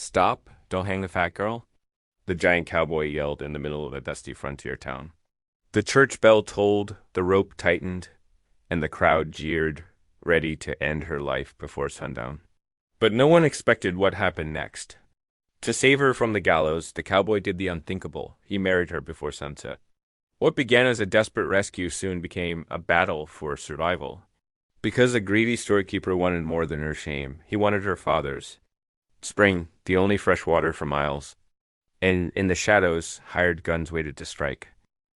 Stop! Don't hang the fat girl! The giant cowboy yelled in the middle of a dusty frontier town. The church bell tolled, the rope tightened, and the crowd jeered, ready to end her life before sundown. But no one expected what happened next. To save her from the gallows, the cowboy did the unthinkable. He married her before sunset. What began as a desperate rescue soon became a battle for survival. Because a greedy storekeeper wanted more than her shame, he wanted her father's. Spring, the only fresh water for miles. And in the shadows, hired guns waited to strike.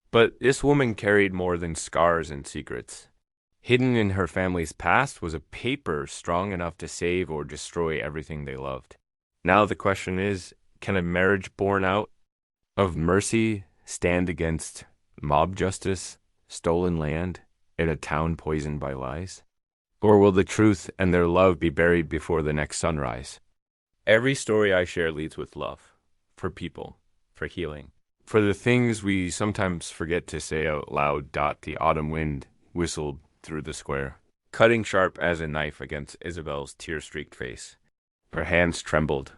But this woman carried more than scars and secrets. Hidden in her family's past was a paper strong enough to save or destroy everything they loved. Now the question is, can a marriage born out of mercy stand against mob justice, stolen land, and a town poisoned by lies? Or will the truth and their love be buried before the next sunrise? Every story I share leads with love. For people. For healing. For the things we sometimes forget to say out loud. The autumn wind whistled through the square, cutting sharp as a knife against Isabel's tear-streaked face. Her hands trembled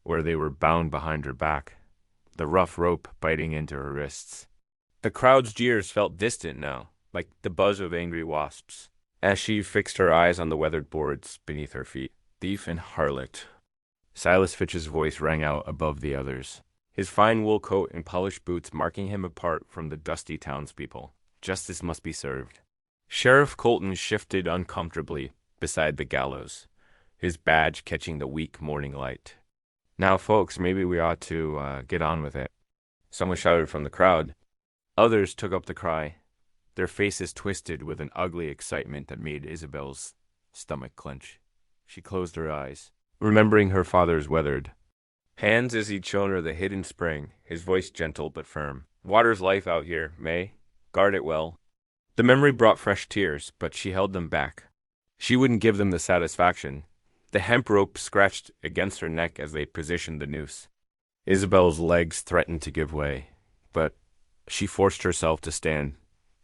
where they were bound behind her back, the rough rope biting into her wrists. The crowd's jeers felt distant now, like the buzz of angry wasps, as she fixed her eyes on the weathered boards beneath her feet. Thief and harlot. Silas Fitch's voice rang out above the others, his fine wool coat and polished boots marking him apart from the dusty townspeople. Justice must be served. Sheriff Colton shifted uncomfortably beside the gallows, his badge catching the weak morning light. Now, folks, maybe we ought to get on with it. Someone shouted from the crowd. Others took up the cry, their faces twisted with an ugly excitement that made Isabel's stomach clench. She closed her eyes, remembering her father's weathered hands as he'd shown her the hidden spring, his voice gentle but firm. Water's life out here, May. Guard it well. The memory brought fresh tears, but she held them back. She wouldn't give them the satisfaction. The hemp rope scratched against her neck as they positioned the noose. Isabel's legs threatened to give way, but she forced herself to stand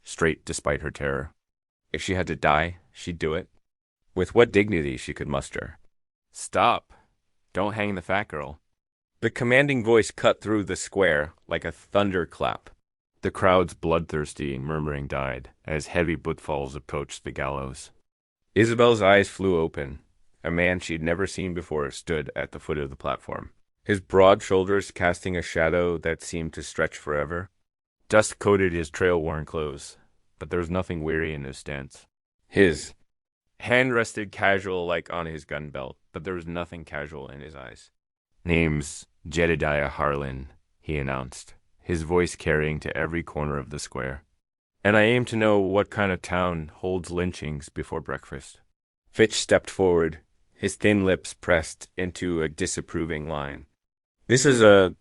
straight despite her terror. If she had to die, she'd do it, with what dignity she could muster. Stop! Don't hang the fat girl. The commanding voice cut through the square like a thunderclap. The crowd's bloodthirsty murmuring died as heavy footfalls approached the gallows. Isabel's eyes flew open. A man she'd never seen before stood at the foot of the platform, his broad shoulders casting a shadow that seemed to stretch forever. Dust coated his trail-worn clothes, but there was nothing weary in his stance. His hand rested casual like on his gun belt, but there was nothing casual in his eyes. Name's Jedediah Harlan, he announced, his voice carrying to every corner of the square. And I aim to know what kind of town holds lynchings before breakfast. Fitch stepped forward, his thin lips pressed into a disapproving line. This is a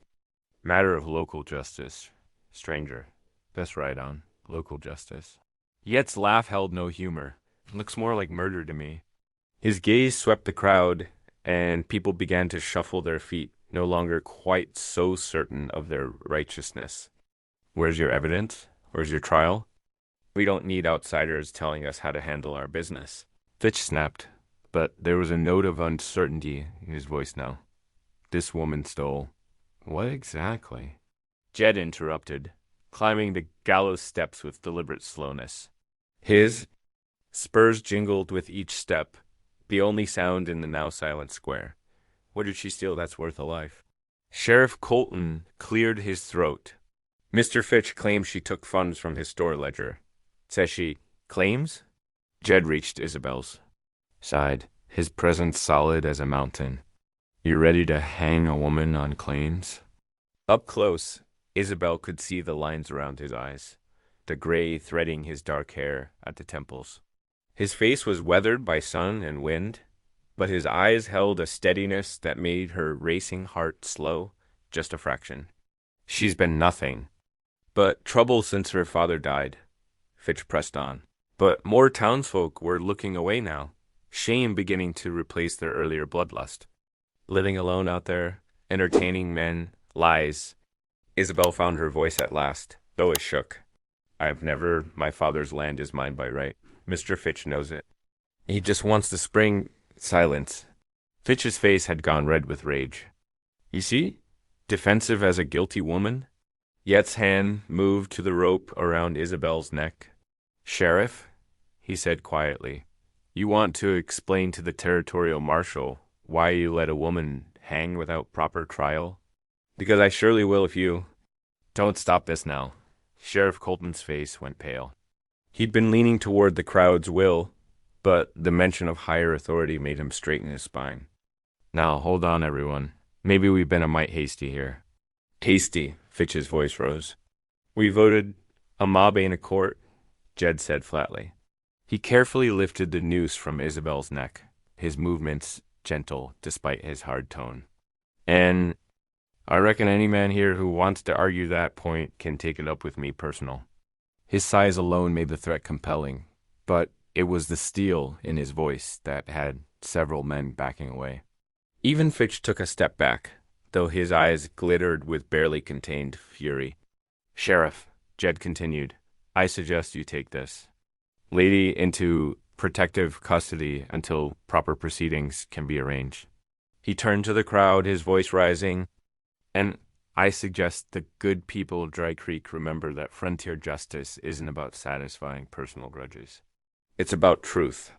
matter of local justice, stranger. That's right on, local justice. Yet's laugh held no humor. Looks more like murder to me. His gaze swept the crowd, and people began to shuffle their feet, no longer quite so certain of their righteousness. Where's your evidence? Where's your trial? We don't need outsiders telling us how to handle our business. Fitch snapped, but there was a note of uncertainty in his voice now. This woman stole. What exactly? Jed interrupted, climbing the gallows steps with deliberate slowness. His spurs jingled with each step, the only sound in the now silent square. What did she steal that's worth a life? Sheriff Colton cleared his throat. Mr. Fitch claims she took funds from his store ledger. Says she claims? Jed reached Isabel's, sighed, his presence solid as a mountain. You ready to hang a woman on claims? Up close, Isabel could see the lines around his eyes, the gray threading his dark hair at the temples. His face was weathered by sun and wind, but his eyes held a steadiness that made her racing heart slow just a fraction. She's been nothing but trouble since her father died, Fitch pressed on. But more townsfolk were looking away now, shame beginning to replace their earlier bloodlust. Living alone out there, entertaining men, lies. Isabel found her voice at last, though it shook. My father's land is mine by right. Mr. Fitch knows it. He just wants to spring silence. Fitch's face had gone red with rage. You see? Defensive as a guilty woman. Yet's hand moved to the rope around Isabel's neck. Sheriff, he said quietly, you want to explain to the territorial marshal why you let a woman hang without proper trial? Because I surely will if you... Don't stop this now. Sheriff Colton's face went pale. He'd been leaning toward the crowd's will, but the mention of higher authority made him straighten his spine. Now, hold on, everyone. Maybe we've been a mite hasty here. Hasty, Fitch's voice rose. We voted a mob ain't a court, Jed said flatly. He carefully lifted the noose from Isabel's neck, his movements gentle despite his hard tone. And I reckon any man here who wants to argue that point can take it up with me personal. His size alone made the threat compelling, but it was the steel in his voice that had several men backing away. Even Fitch took a step back, though his eyes glittered with barely contained fury. Sheriff, Jed continued, I suggest you take this lady into protective custody until proper proceedings can be arranged. He turned to the crowd, his voice rising, and I suggest the good people of Dry Creek remember that frontier justice isn't about satisfying personal grudges. It's about truth.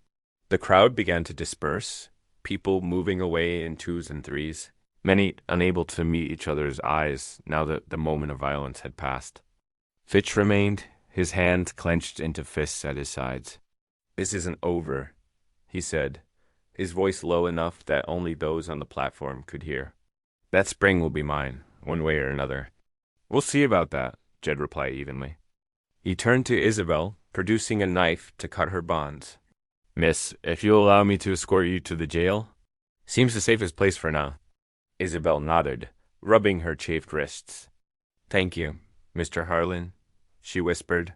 The crowd began to disperse, people moving away in twos and threes, many unable to meet each other's eyes now that the moment of violence had passed. Fitch remained, his hands clenched into fists at his sides. This isn't over, he said, his voice low enough that only those on the platform could hear. That spring will be mine, one way or another. We'll see about that, Jed replied evenly. He turned to Isabel, producing a knife to cut her bonds. Miss, if you'll allow me to escort you to the jail? Seems the safest place for now. Isabel nodded, rubbing her chafed wrists. Thank you, Mr. Harlan, she whispered.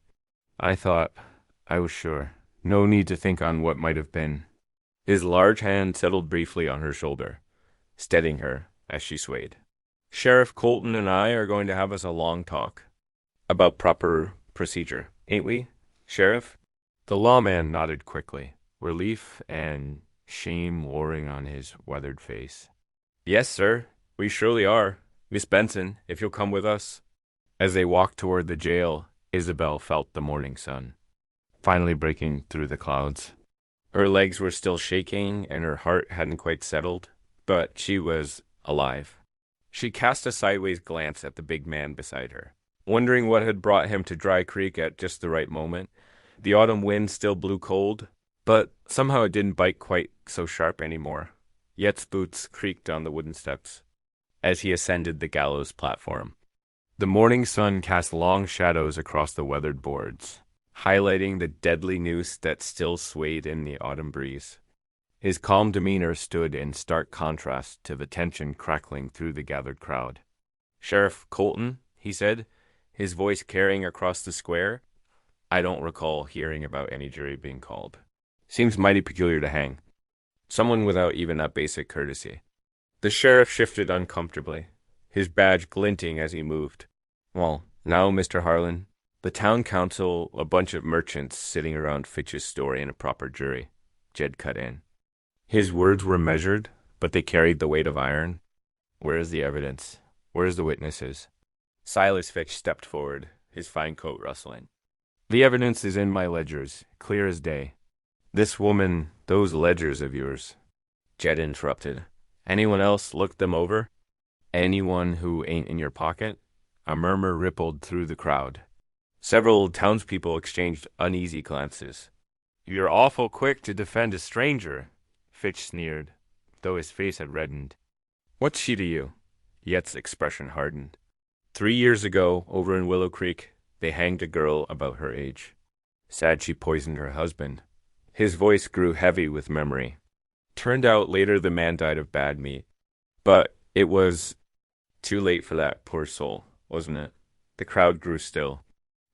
I was sure. No need to think on what might have been. His large hand settled briefly on her shoulder, steadying her as she swayed. Sheriff Colton and I are going to have us a long talk about proper procedure, ain't we, Sheriff? The lawman nodded quickly, relief and shame warring on his weathered face. Yes, sir, we surely are. Miss Benson, if you'll come with us. As they walked toward the jail, Isabel felt the morning sun, finally breaking through the clouds. Her legs were still shaking and her heart hadn't quite settled, but she was alive. She cast a sideways glance at the big man beside her, wondering what had brought him to Dry Creek at just the right moment. The autumn wind still blew cold, but somehow it didn't bite quite so sharp anymore. Yet's boots creaked on the wooden steps as he ascended the gallows platform. The morning sun cast long shadows across the weathered boards, highlighting the deadly noose that still swayed in the autumn breeze. His calm demeanor stood in stark contrast to the tension crackling through the gathered crowd. Sheriff Colton, he said, his voice carrying across the square. I don't recall hearing about any jury being called. Seems mighty peculiar to hang someone without even that basic courtesy. The sheriff shifted uncomfortably, his badge glinting as he moved. Well, now, Mr. Harlan, the town council, a bunch of merchants sitting around Fitch's store in a proper jury, Jed cut in. His words were measured, but they carried the weight of iron. Where is the evidence? Where's the witnesses? Silas Fitch stepped forward, his fine coat rustling. The evidence is in my ledgers, clear as day. This woman, those ledgers of yours. Jed interrupted. Anyone else looked them over? Anyone who ain't in your pocket? A murmur rippled through the crowd. Several townspeople exchanged uneasy glances. You're awful quick to defend a stranger, Fitch sneered, though his face had reddened. What's she to you? Yet's expression hardened. 3 years ago, over in Willow Creek, they hanged a girl about her age. Sad she poisoned her husband. His voice grew heavy with memory. Turned out later the man died of bad meat. But it was too late for that poor soul, wasn't it? The crowd grew still.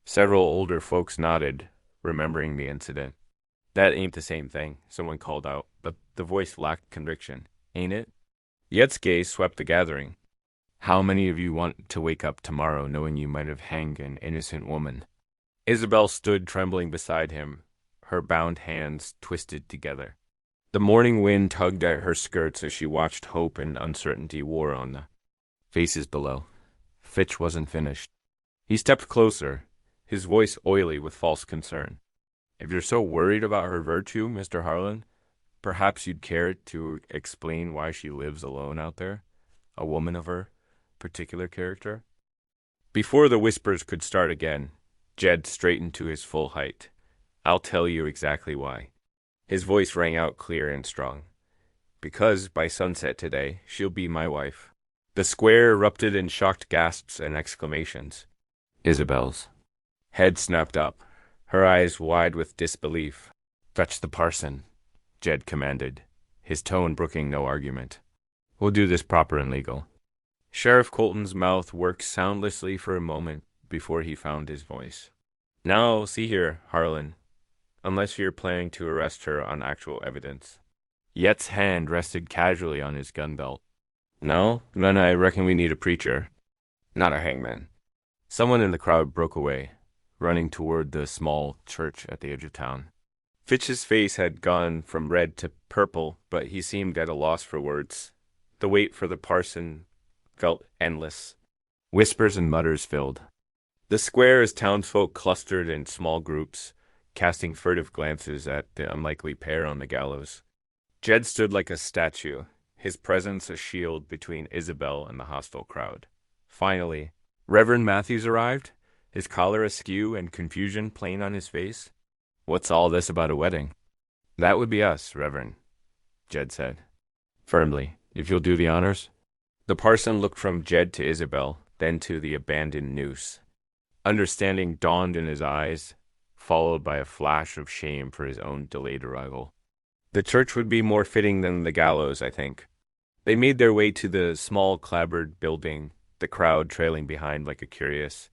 Several older folks nodded, remembering the incident. That ain't the same thing, someone called out, but the voice lacked conviction. Ain't it? Yet's gaze swept the gathering. How many of you want to wake up tomorrow knowing you might have hanged an innocent woman? Isabel stood trembling beside him, her bound hands twisted together. The morning wind tugged at her skirts as she watched hope and uncertainty war on Faces below. Fitch wasn't finished. He stepped closer, his voice oily with false concern. If you're so worried about her virtue, Mr. Harlan, perhaps you'd care to explain why she lives alone out there, a woman of her particular character? Before the whispers could start again, Jed straightened to his full height. I'll tell you exactly why. His voice rang out clear and strong. Because by sunset today, she'll be my wife. The square erupted in shocked gasps and exclamations. Isabel's head snapped up, her eyes wide with disbelief. Fetch the parson, Jed commanded, his tone brooking no argument. We'll do this proper and legal. Sheriff Colton's mouth worked soundlessly for a moment before he found his voice. Now, see here, Harlan. Unless you're planning to arrest her on actual evidence. Yet's hand rested casually on his gun belt. No? Then I reckon we need a preacher. Not a hangman. Someone in the crowd broke away, running toward the small church at the edge of town. Fitch's face had gone from red to purple, but he seemed at a loss for words. The wait for the parson felt endless. Whispers and mutters filled. The square as townsfolk clustered in small groups, casting furtive glances at the unlikely pair on the gallows. Jed stood like a statue, his presence a shield between Isabel and the hostile crowd. Finally, Reverend Matthews arrived, his collar askew and confusion plain on his face. What's all this about a wedding? That would be us, Reverend, Jed said. Firmly, if you'll do the honors. The parson looked from Jed to Isabel, then to the abandoned noose. Understanding dawned in his eyes, followed by a flash of shame for his own delayed arrival. The church would be more fitting than the gallows, I think. They made their way to the small clapboard building, the crowd trailing behind like a curious,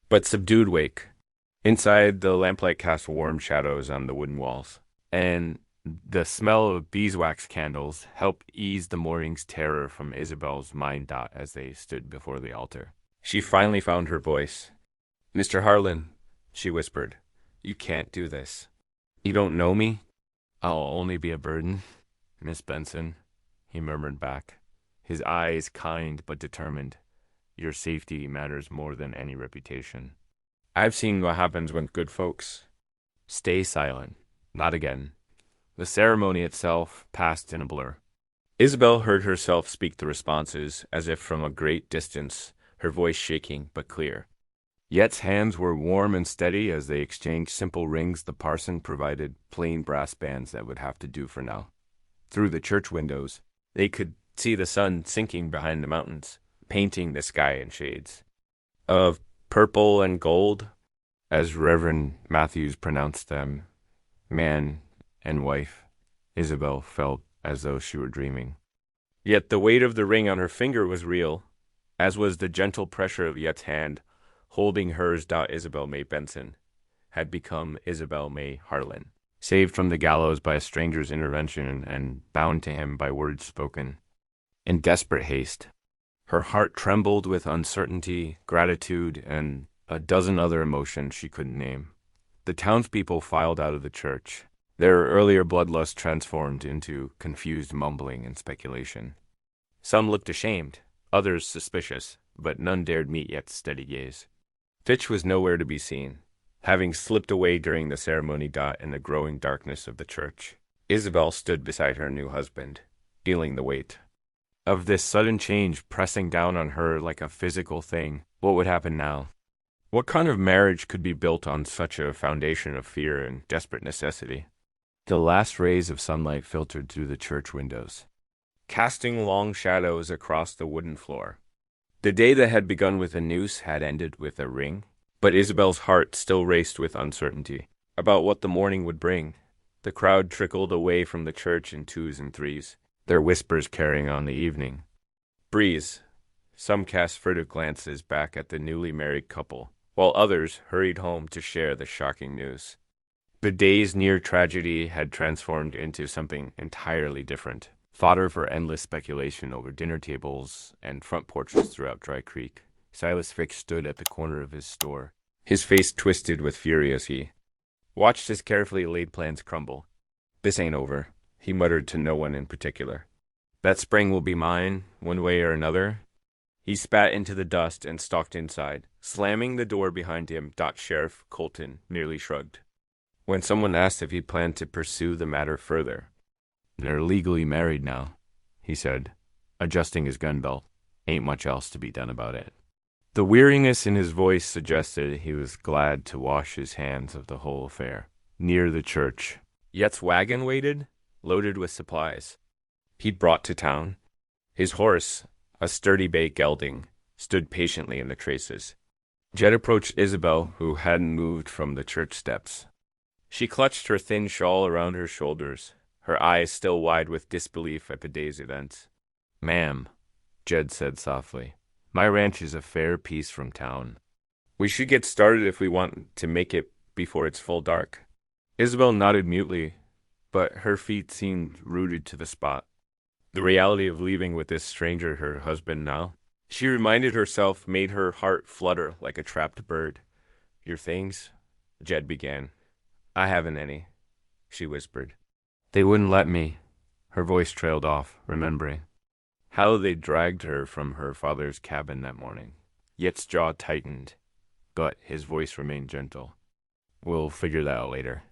but subdued wake. Inside, the lamplight cast warm shadows on the wooden walls, and the smell of beeswax candles helped ease the morning's terror from Isabel's mind dot as they stood before the altar. She finally found her voice. Mr. Harlan, she whispered, you can't do this. You don't know me? I'll only be a burden, Miss Benson, he murmured back, his eyes kind but determined. Your safety matters more than any reputation. I've seen what happens when good folks stay silent. Not again. The ceremony itself passed in a blur. Isabel heard herself speak the responses, as if from a great distance, her voice shaking but clear. Yet's hands were warm and steady as they exchanged simple rings. The parson provided plain brass bands that would have to do for now. Through the church windows, they could see the sun sinking behind the mountains, painting the sky in shades of purple and gold, as Reverend Matthews pronounced them, man and wife. Isabel felt as though she were dreaming. Yet the weight of the ring on her finger was real, as was the gentle pressure of Yet's hand, holding hers. Isabel May Benson had become Isabel May Harlan, saved from the gallows by a stranger's intervention and bound to him by words spoken in desperate haste. Her heart trembled with uncertainty, gratitude, and a dozen other emotions she couldn't name. The townspeople filed out of the church, their earlier bloodlust transformed into confused mumbling and speculation. Some looked ashamed, others suspicious, but none dared meet Yet's steady gaze. Fitch was nowhere to be seen, having slipped away during the ceremony. In the growing darkness of the church, Isabel stood beside her new husband, feeling the weight of this sudden change pressing down on her like a physical thing. What would happen now? What kind of marriage could be built on such a foundation of fear and desperate necessity? The last rays of sunlight filtered through the church windows, casting long shadows across the wooden floor. The day that had begun with a noose had ended with a ring, but Isabel's heart still raced with uncertainty about what the morning would bring. The crowd trickled away from the church in twos and threes, their whispers carrying on the evening breeze. Some cast furtive glances back at the newly married couple, while others hurried home to share the shocking news. The day's near tragedy had transformed into something entirely different, fodder for endless speculation over dinner tables and front porches throughout Dry Creek. Silas Fix stood at the corner of his store, his face twisted with fury as he watched his carefully laid plans crumble. This ain't over, he muttered to no one in particular. That spring will be mine, one way or another. He spat into the dust and stalked inside. Slamming the door behind him, Sheriff Colton merely shrugged. When someone asked if he planned to pursue the matter further, "They're legally married now," he said, adjusting his gun belt. "Ain't much else to be done about it." The weariness in his voice suggested he was glad to wash his hands of the whole affair. Near the church, Yet's wagon waited, loaded with supplies he'd brought to town. His horse, a sturdy bay gelding, stood patiently in the traces. Jed approached Isabel, who hadn't moved from the church steps. She clutched her thin shawl around her shoulders, her eyes still wide with disbelief at the day's events. "Ma'am," Jed said softly, "my ranch is a fair piece from town. We should get started if we want to make it before it's full dark." Isabel nodded mutely, but her feet seemed rooted to the spot. The reality of leaving with this stranger, her husband now, she reminded herself, made her heart flutter like a trapped bird. "Your things?" Jed began. "I haven't any," she whispered. "They wouldn't let me." Her voice trailed off, remembering how they dragged her from her father's cabin that morning. Yet's jaw tightened, but his voice remained gentle. "We'll figure that out later.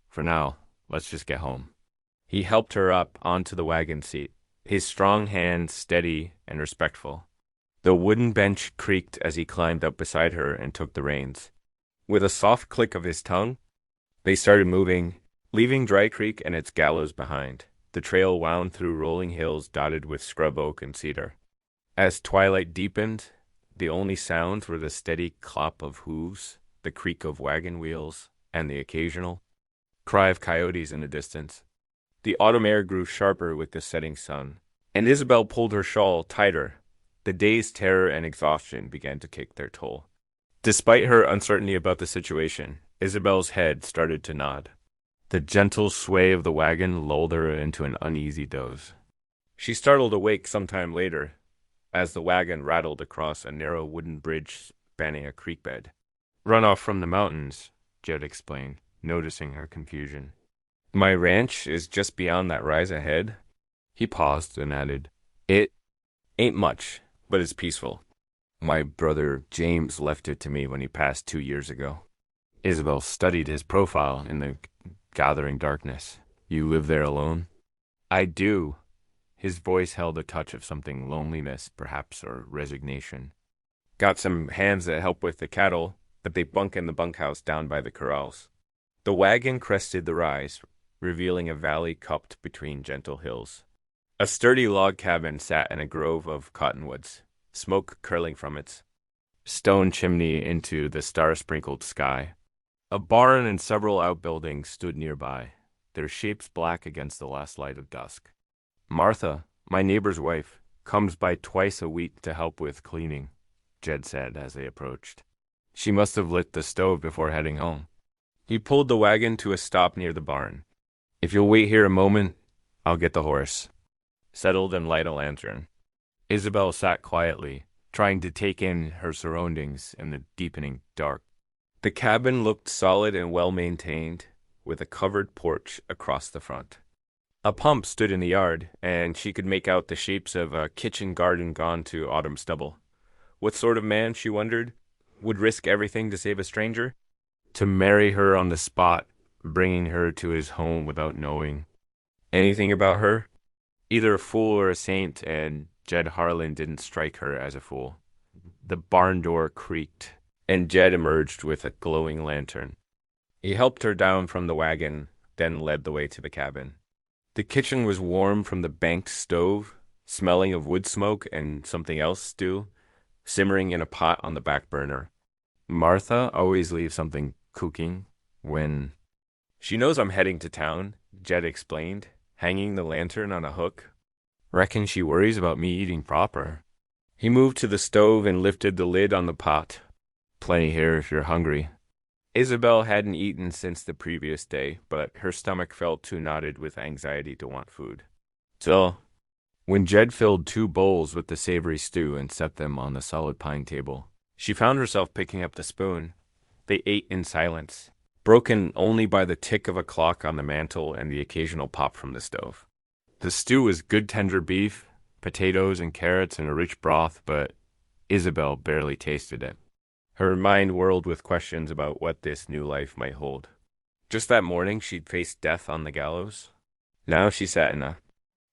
For now, let's just get home." He helped her up onto the wagon seat, his strong hand steady and respectful. The wooden bench creaked as he climbed up beside her and took the reins. With a soft click of his tongue, they started moving, leaving Dry Creek and its gallows behind. The trail wound through rolling hills dotted with scrub oak and cedar. As twilight deepened, the only sounds were the steady clop of hooves, the creak of wagon wheels, and the occasional cry of coyotes in the distance. The autumn air grew sharper with the setting sun, and Isabel pulled her shawl tighter. The day's terror and exhaustion began to take their toll. Despite her uncertainty about the situation, Isabel's head started to nod. The gentle sway of the wagon lulled her into an uneasy doze. She startled awake sometime later, as the wagon rattled across a narrow wooden bridge spanning a creek bed. "Runoff from the mountains," Jed explained, noticing her confusion. "My ranch is just beyond that rise ahead." He paused and added, "It ain't much, but it's peaceful. My brother James left it to me when he passed 2 years ago." Isabel studied his profile in the gathering darkness. "You live there alone?" "I do." His voice held a touch of something, loneliness, perhaps, or resignation. "Got some hands that help with the cattle, but they bunk in the bunkhouse down by the corrals." The wagon crested the rise, revealing a valley cupped between gentle hills. A sturdy log cabin sat in a grove of cottonwoods, smoke curling from its stone chimney into the star-sprinkled sky. A barn and several outbuildings stood nearby, their shapes black against the last light of dusk. "Martha, my neighbor's wife, comes by twice a week to help with cleaning," Jed said as they approached. "She must have lit the stove before heading home." He pulled the wagon to a stop near the barn. "If you'll wait here a moment, I'll get the horse settled and light a lantern." Isabel sat quietly, trying to take in her surroundings in the deepening dark. The cabin looked solid and well-maintained, with a covered porch across the front. A pump stood in the yard, and she could make out the shapes of a kitchen garden gone to autumn stubble. What sort of man, she wondered, would risk everything to save a stranger? To marry her on the spot, bringing her to his home without knowing anything about her? Either a fool or a saint, and Jed Harlan didn't strike her as a fool. The barn door creaked, and Jed emerged with a glowing lantern. He helped her down from the wagon, then led the way to the cabin. The kitchen was warm from the banked stove, smelling of wood smoke and something else stew, simmering in a pot on the back burner. "Martha always leaves something cooking when—" "She knows I'm heading to town," Jed explained, hanging the lantern on a hook. "Reckon she worries about me eating proper." He moved to the stove and lifted the lid on the pot. "Plenty here if you're hungry." Isabel hadn't eaten since the previous day, but her stomach felt too knotted with anxiety to want food. So, when Jed filled 2 bowls with the savory stew and set them on the solid pine table, she found herself picking up the spoon. They ate in silence, broken only by the tick of a clock on the mantel and the occasional pop from the stove. The stew was good tender beef, potatoes and carrots and a rich broth, but Isabel barely tasted it. Her mind whirled with questions about what this new life might hold. Just that morning, she'd faced death on the gallows. Now she sat in a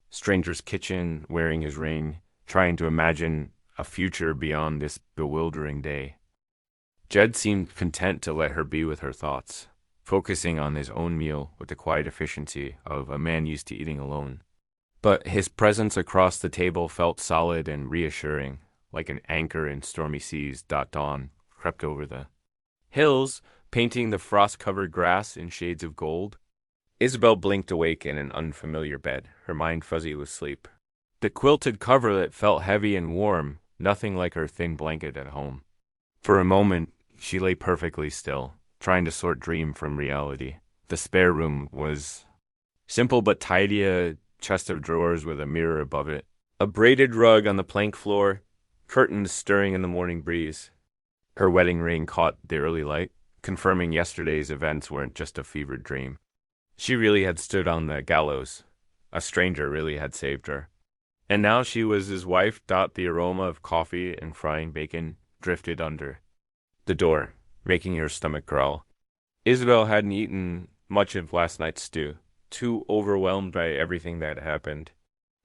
stranger's kitchen, wearing his ring, trying to imagine a future beyond this bewildering day. Jed seemed content to let her be with her thoughts, focusing on his own meal with the quiet efficiency of a man used to eating alone. But his presence across the table felt solid and reassuring, like an anchor in stormy seas. Dawn crept over the hills, painting the frost-covered grass in shades of gold. Isabel blinked awake in an unfamiliar bed, her mind fuzzy with sleep. The quilted coverlet felt heavy and warm, nothing like her thin blanket at home. For a moment, she lay perfectly still, trying to sort dream from reality. The spare room was simple but tidy, a chest of drawers with a mirror above it, a braided rug on the plank floor, curtains stirring in the morning breeze. Her wedding ring caught the early light, confirming yesterday's events weren't just a fevered dream. She really had stood on the gallows. A stranger really had saved her. And now she was his wife. The aroma of coffee and frying bacon drifted under the door, making her stomach growl. Isabel hadn't eaten much of last night's stew, too overwhelmed by everything that happened.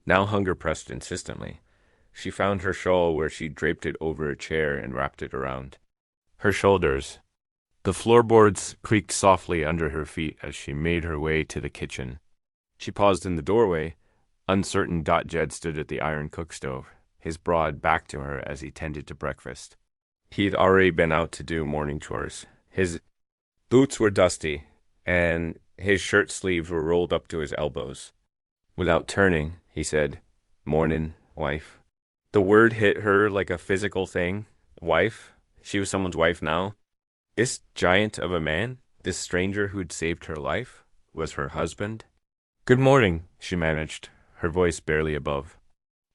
Now hunger pressed insistently. She found her shawl where she draped it over a chair and wrapped it around her shoulders. The floorboards creaked softly under her feet as she made her way to the kitchen. She paused in the doorway, uncertain. Jed stood at the iron cook stove, his broad back to her as he tended to breakfast. He'd already been out to do morning chores. His boots were dusty, and his shirt sleeves were rolled up to his elbows. Without turning, he said, "Mornin', wife." The word hit her like a physical thing. Wife? She was someone's wife now. This giant of a man, this stranger who'd saved her life, was her husband. "Good morning," she managed, her voice barely above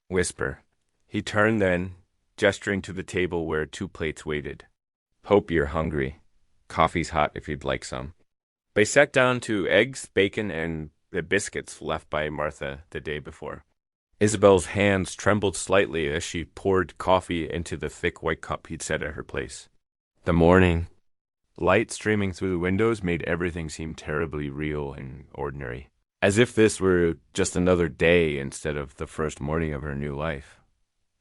whisper. He turned then, gesturing to the table where 2 plates waited. "Hope you're hungry. Coffee's hot if you'd like some." They sat down to eggs, bacon, and the biscuits left by Martha the day before. Isabel's hands trembled slightly as she poured coffee into the thick white cup he'd set at her place. The morning light streaming through the windows made everything seem terribly real and ordinary, as if this were just another day instead of the first morning of her new life.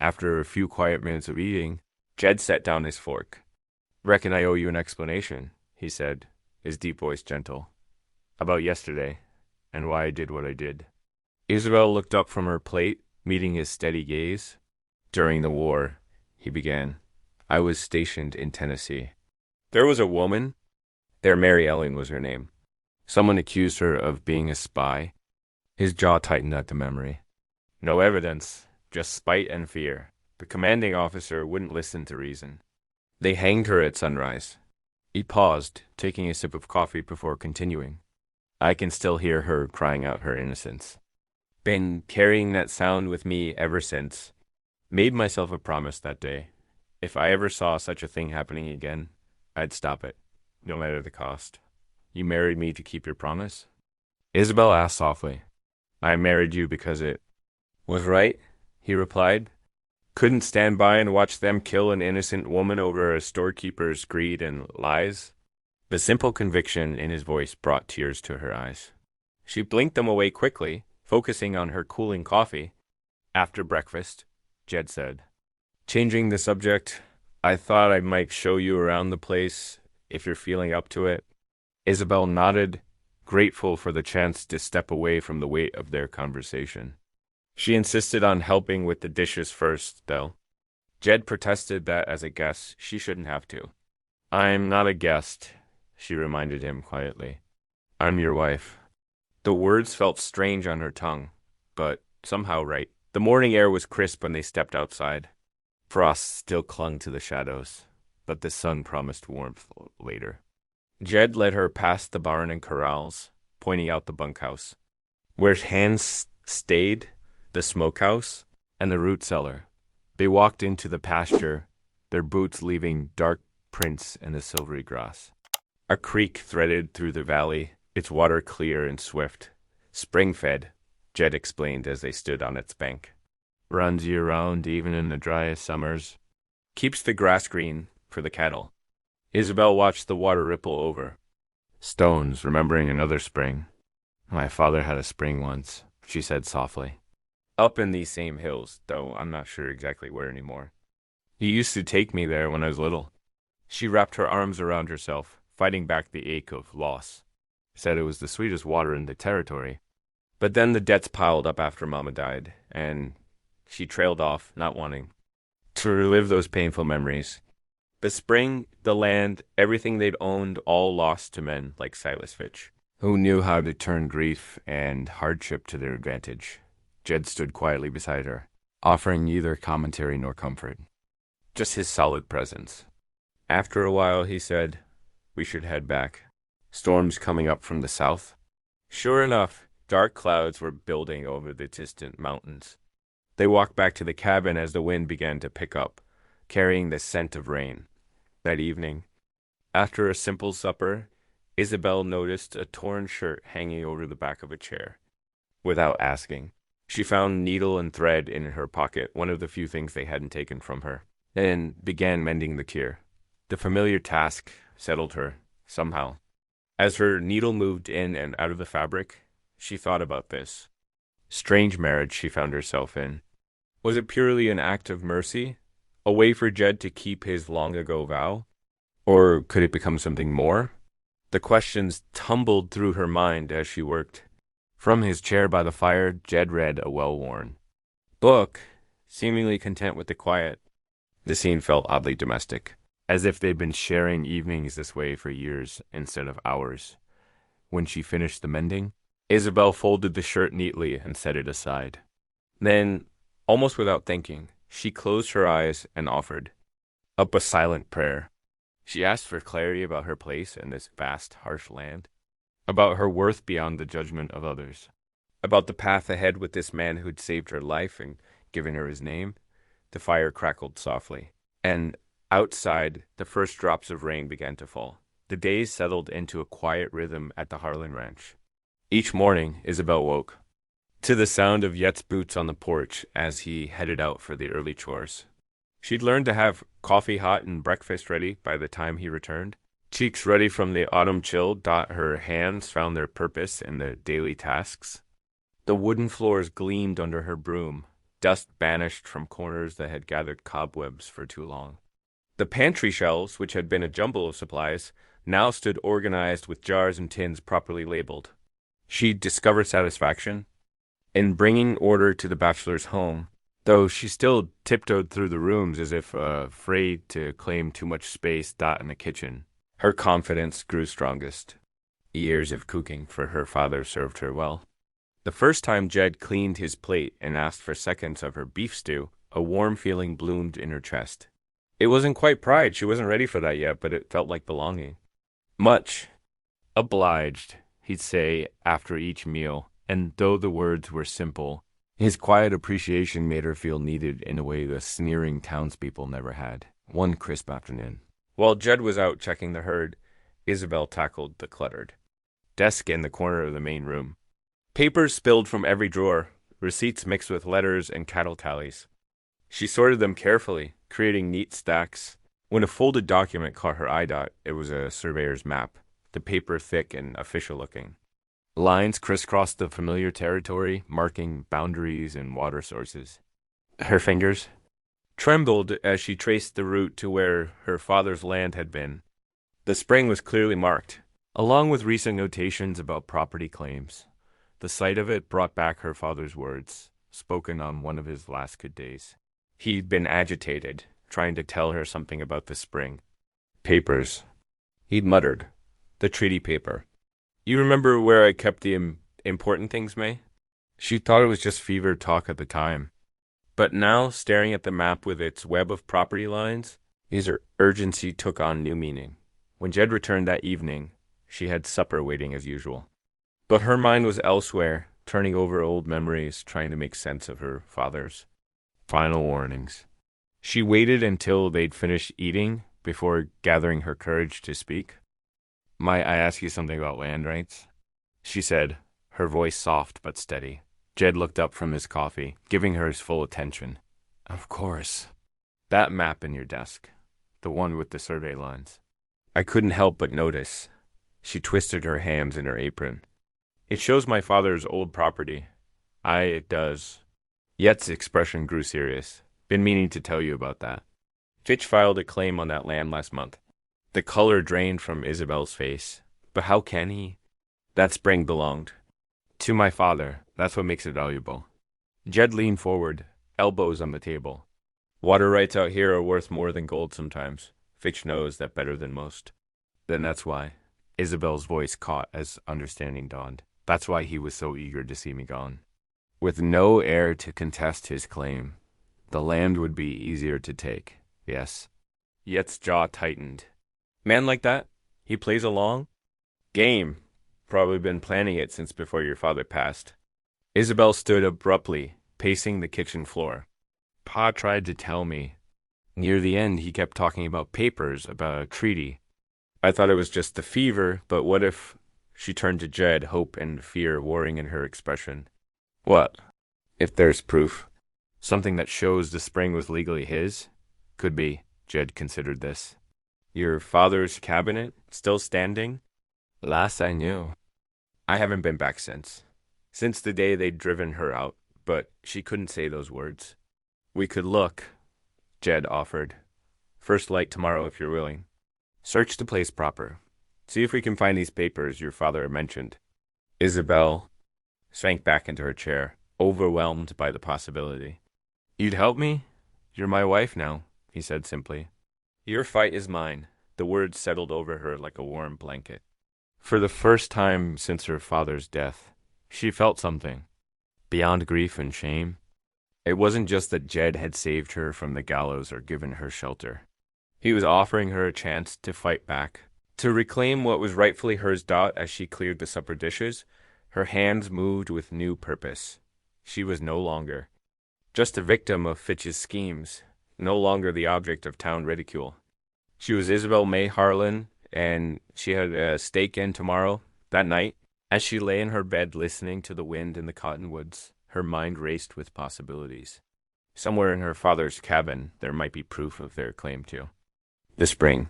After a few quiet minutes of eating, Jed set down his fork. "Reckon I owe you an explanation," he said, his deep voice gentle, "about yesterday, and why I did what I did." Isabel looked up from her plate, meeting his steady gaze. "During the war," he began, "I was stationed in Tennessee. There was a woman there, Mary Ellen was her name. Someone accused her of being a spy." His jaw tightened at the memory. No evidence, just spite and fear. The commanding officer wouldn't listen to reason. "They hanged her at sunrise." He paused, taking a sip of coffee before continuing. "I can still hear her crying out her innocence. Been carrying that sound with me ever since. Made myself a promise that day. If I ever saw such a thing happening again, I'd stop it, no matter the cost." "You married me to keep your promise?" Isabel asked softly. "I married you because it was right," he replied. "Couldn't stand by and watch them kill an innocent woman over a storekeeper's greed and lies." The simple conviction in his voice brought tears to her eyes. She blinked them away quickly, focusing on her cooling coffee. After breakfast, Jed said, "Changing the subject, I thought I might show you around the place, if you're feeling up to it." Isabel nodded, grateful for the chance to step away from the weight of their conversation. She insisted on helping with the dishes first, though. Jed protested that as a guest, she shouldn't have to. "I'm not a guest," she reminded him quietly. "I'm your wife." The words felt strange on her tongue, but somehow right. The morning air was crisp when they stepped outside. Frost still clung to the shadows, but the sun promised warmth later. Jed led her past the barn and corrals, pointing out the bunkhouse. Where hands stayed, the smokehouse, and the root cellar. They walked into the pasture, their boots leaving dark prints in the silvery grass. A creek threaded through the valley, its water clear and swift. "Spring-fed," Jed explained as they stood on its bank. "Runs year-round, even in the driest summers. Keeps the grass green for the cattle. Isabel watched the water ripple over. Stones, remembering another spring. My father had a spring once, she said softly. Up in these same hills, though I'm not sure exactly where anymore. He used to take me there when I was little. She wrapped her arms around herself, fighting back the ache of loss. Said it was the sweetest water in the territory. But then the debts piled up after Mama died, and she trailed off, not wanting to relive those painful memories. The spring, the land, everything they'd owned, all lost to men like Silas Fitch, who knew how to turn grief and hardship to their advantage. Jed stood quietly beside her, offering neither commentary nor comfort, just his solid presence. After a while, he said, "We should head back. Storms coming up from the south." Sure enough, dark clouds were building over the distant mountains. They walked back to the cabin as the wind began to pick up, carrying the scent of rain. That evening, after a simple supper, Isabel noticed a torn shirt hanging over the back of a chair. Without asking, she found needle and thread in her pocket, one of the few things they hadn't taken from her, and began mending the tear. The familiar task settled her, somehow. As her needle moved in and out of the fabric, she thought about this strange marriage she found herself in. Was it purely an act of mercy, a way for Jed to keep his long-ago vow? Or could it become something more? The questions tumbled through her mind as she worked. From his chair by the fire, Jed read a well-worn book, seemingly content with the quiet. The scene felt oddly domestic, as if they'd been sharing evenings this way for years instead of hours. When she finished the mending, Isabel folded the shirt neatly and set it aside. Then, almost without thinking, she closed her eyes and offered up a silent prayer. She asked for clarity about her place in this vast, harsh land, about her worth beyond the judgment of others, about the path ahead with this man who'd saved her life and given her his name. The fire crackled softly, and outside, the first drops of rain began to fall. The days settled into a quiet rhythm at the Harlan Ranch. Each morning, Isabel woke to the sound of Yet's boots on the porch as he headed out for the early chores. She'd learned to have coffee hot and breakfast ready by the time he returned. Cheeks ruddy from the autumn chill, her hands found their purpose in the daily tasks. The wooden floors gleamed under her broom, dust banished from corners that had gathered cobwebs for too long. The pantry shelves, which had been a jumble of supplies, now stood organized with jars and tins properly labeled. She'd discovered satisfaction in bringing order to the bachelor's home, though she still tiptoed through the rooms as if afraid to claim too much space in the kitchen. Her confidence grew strongest. Years of cooking for her father served her well. The first time Jed cleaned his plate and asked for seconds of her beef stew, a warm feeling bloomed in her chest. It wasn't quite pride, she wasn't ready for that yet, but it felt like belonging. Much obliged, he'd say after each meal, and though the words were simple, his quiet appreciation made her feel needed in a way the sneering townspeople never had. One crisp afternoon, while Jed was out checking the herd, Isabel tackled the cluttered desk in the corner of the main room. Papers spilled from every drawer, receipts mixed with letters and cattle tallies. She sorted them carefully, creating neat stacks. When a folded document caught her eye, it was a surveyor's map, the paper thick and official-looking. Lines crisscrossed the familiar territory, marking boundaries and water sources. Her fingers trembled as she traced the route to where her father's land had been. The spring was clearly marked, along with recent notations about property claims. The sight of it brought back her father's words, spoken on one of his last good days. He'd been agitated, trying to tell her something about the spring. Papers, he'd muttered. The treaty paper. You remember where I kept the important things, May? She thought it was just fevered talk at the time. But now, staring at the map with its web of property lines, his urgency took on new meaning. When Jed returned that evening, she had supper waiting as usual. But her mind was elsewhere, turning over old memories, trying to make sense of her father's final warnings. She waited until they'd finished eating before gathering her courage to speak. Might I ask you something about land rights? She said, her voice soft but steady. Jed looked up from his coffee, giving her his full attention. Of course. That map in your desk. The one with the survey lines. I couldn't help but notice. She twisted her hands in her apron. It shows my father's old property. Aye, it does. Yet's expression grew serious. Been meaning to tell you about that. Fitch filed a claim on that land last month. The color drained from Isabel's face. But how can he? That spring belonged to my father. That's what makes it valuable. Jed leaned forward, elbows on the table. Water rights out here are worth more than gold sometimes. Fitch knows that better than most. Then that's why. Isabel's voice caught as understanding dawned. That's why he was so eager to see me gone. With no heir to contest his claim, the land would be easier to take, yes. Yet's jaw tightened. Man like that? He plays along? Game. Probably been planning it since before your father passed. Isabel stood abruptly, pacing the kitchen floor. Pa tried to tell me. Near the end, he kept talking about papers, about a treaty. I thought it was just the fever, but what if... She turned to Jed, hope and fear warring in her expression. What? If there's proof. Something that shows the spring was legally his? Could be. Jed considered this. Your father's cabinet? Still standing? Last I knew. I haven't been back since. Since the day they'd driven her out, but she couldn't say those words. We could look, Jed offered. First light tomorrow if you're willing. Search the place proper. See if we can find these papers your father mentioned. Isabel sank back into her chair, overwhelmed by the possibility. You'd help me? You're my wife now, he said simply. Your fight is mine. The words settled over her like a warm blanket. For the first time since her father's death, she felt something. Beyond grief and shame. It wasn't just that Jed had saved her from the gallows or given her shelter. He was offering her a chance to fight back, to reclaim what was rightfully hers. As she cleared the supper dishes, her hands moved with new purpose. She was no longer just a victim of Fitch's schemes, no longer the object of town ridicule. She was Isabel May Harlan, and she had a stake in tomorrow. That night, as she lay in her bed listening to the wind in the cottonwoods, her mind raced with possibilities. Somewhere in her father's cabin, there might be proof of their claim to the spring.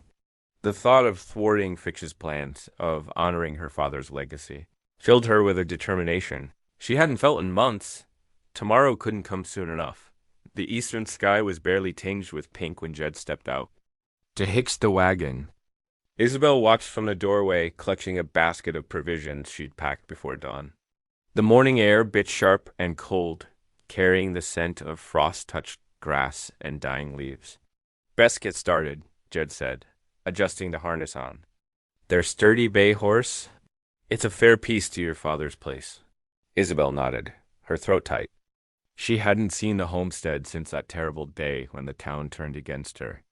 The thought of thwarting Fitch's plans, of honoring her father's legacy, filled her with a determination she hadn't felt in months. Tomorrow couldn't come soon enough. The eastern sky was barely tinged with pink when Jed stepped out. To hitch the wagon. Isabel watched from the doorway, clutching a basket of provisions she'd packed before dawn. The morning air bit sharp and cold, carrying the scent of frost-touched grass and dying leaves. Best get started, Jed said, adjusting the harness on. Their sturdy bay horse? It's a fair piece to your father's place. Isabel nodded, her throat tight. She hadn't seen the homestead since that terrible day when the town turned against her.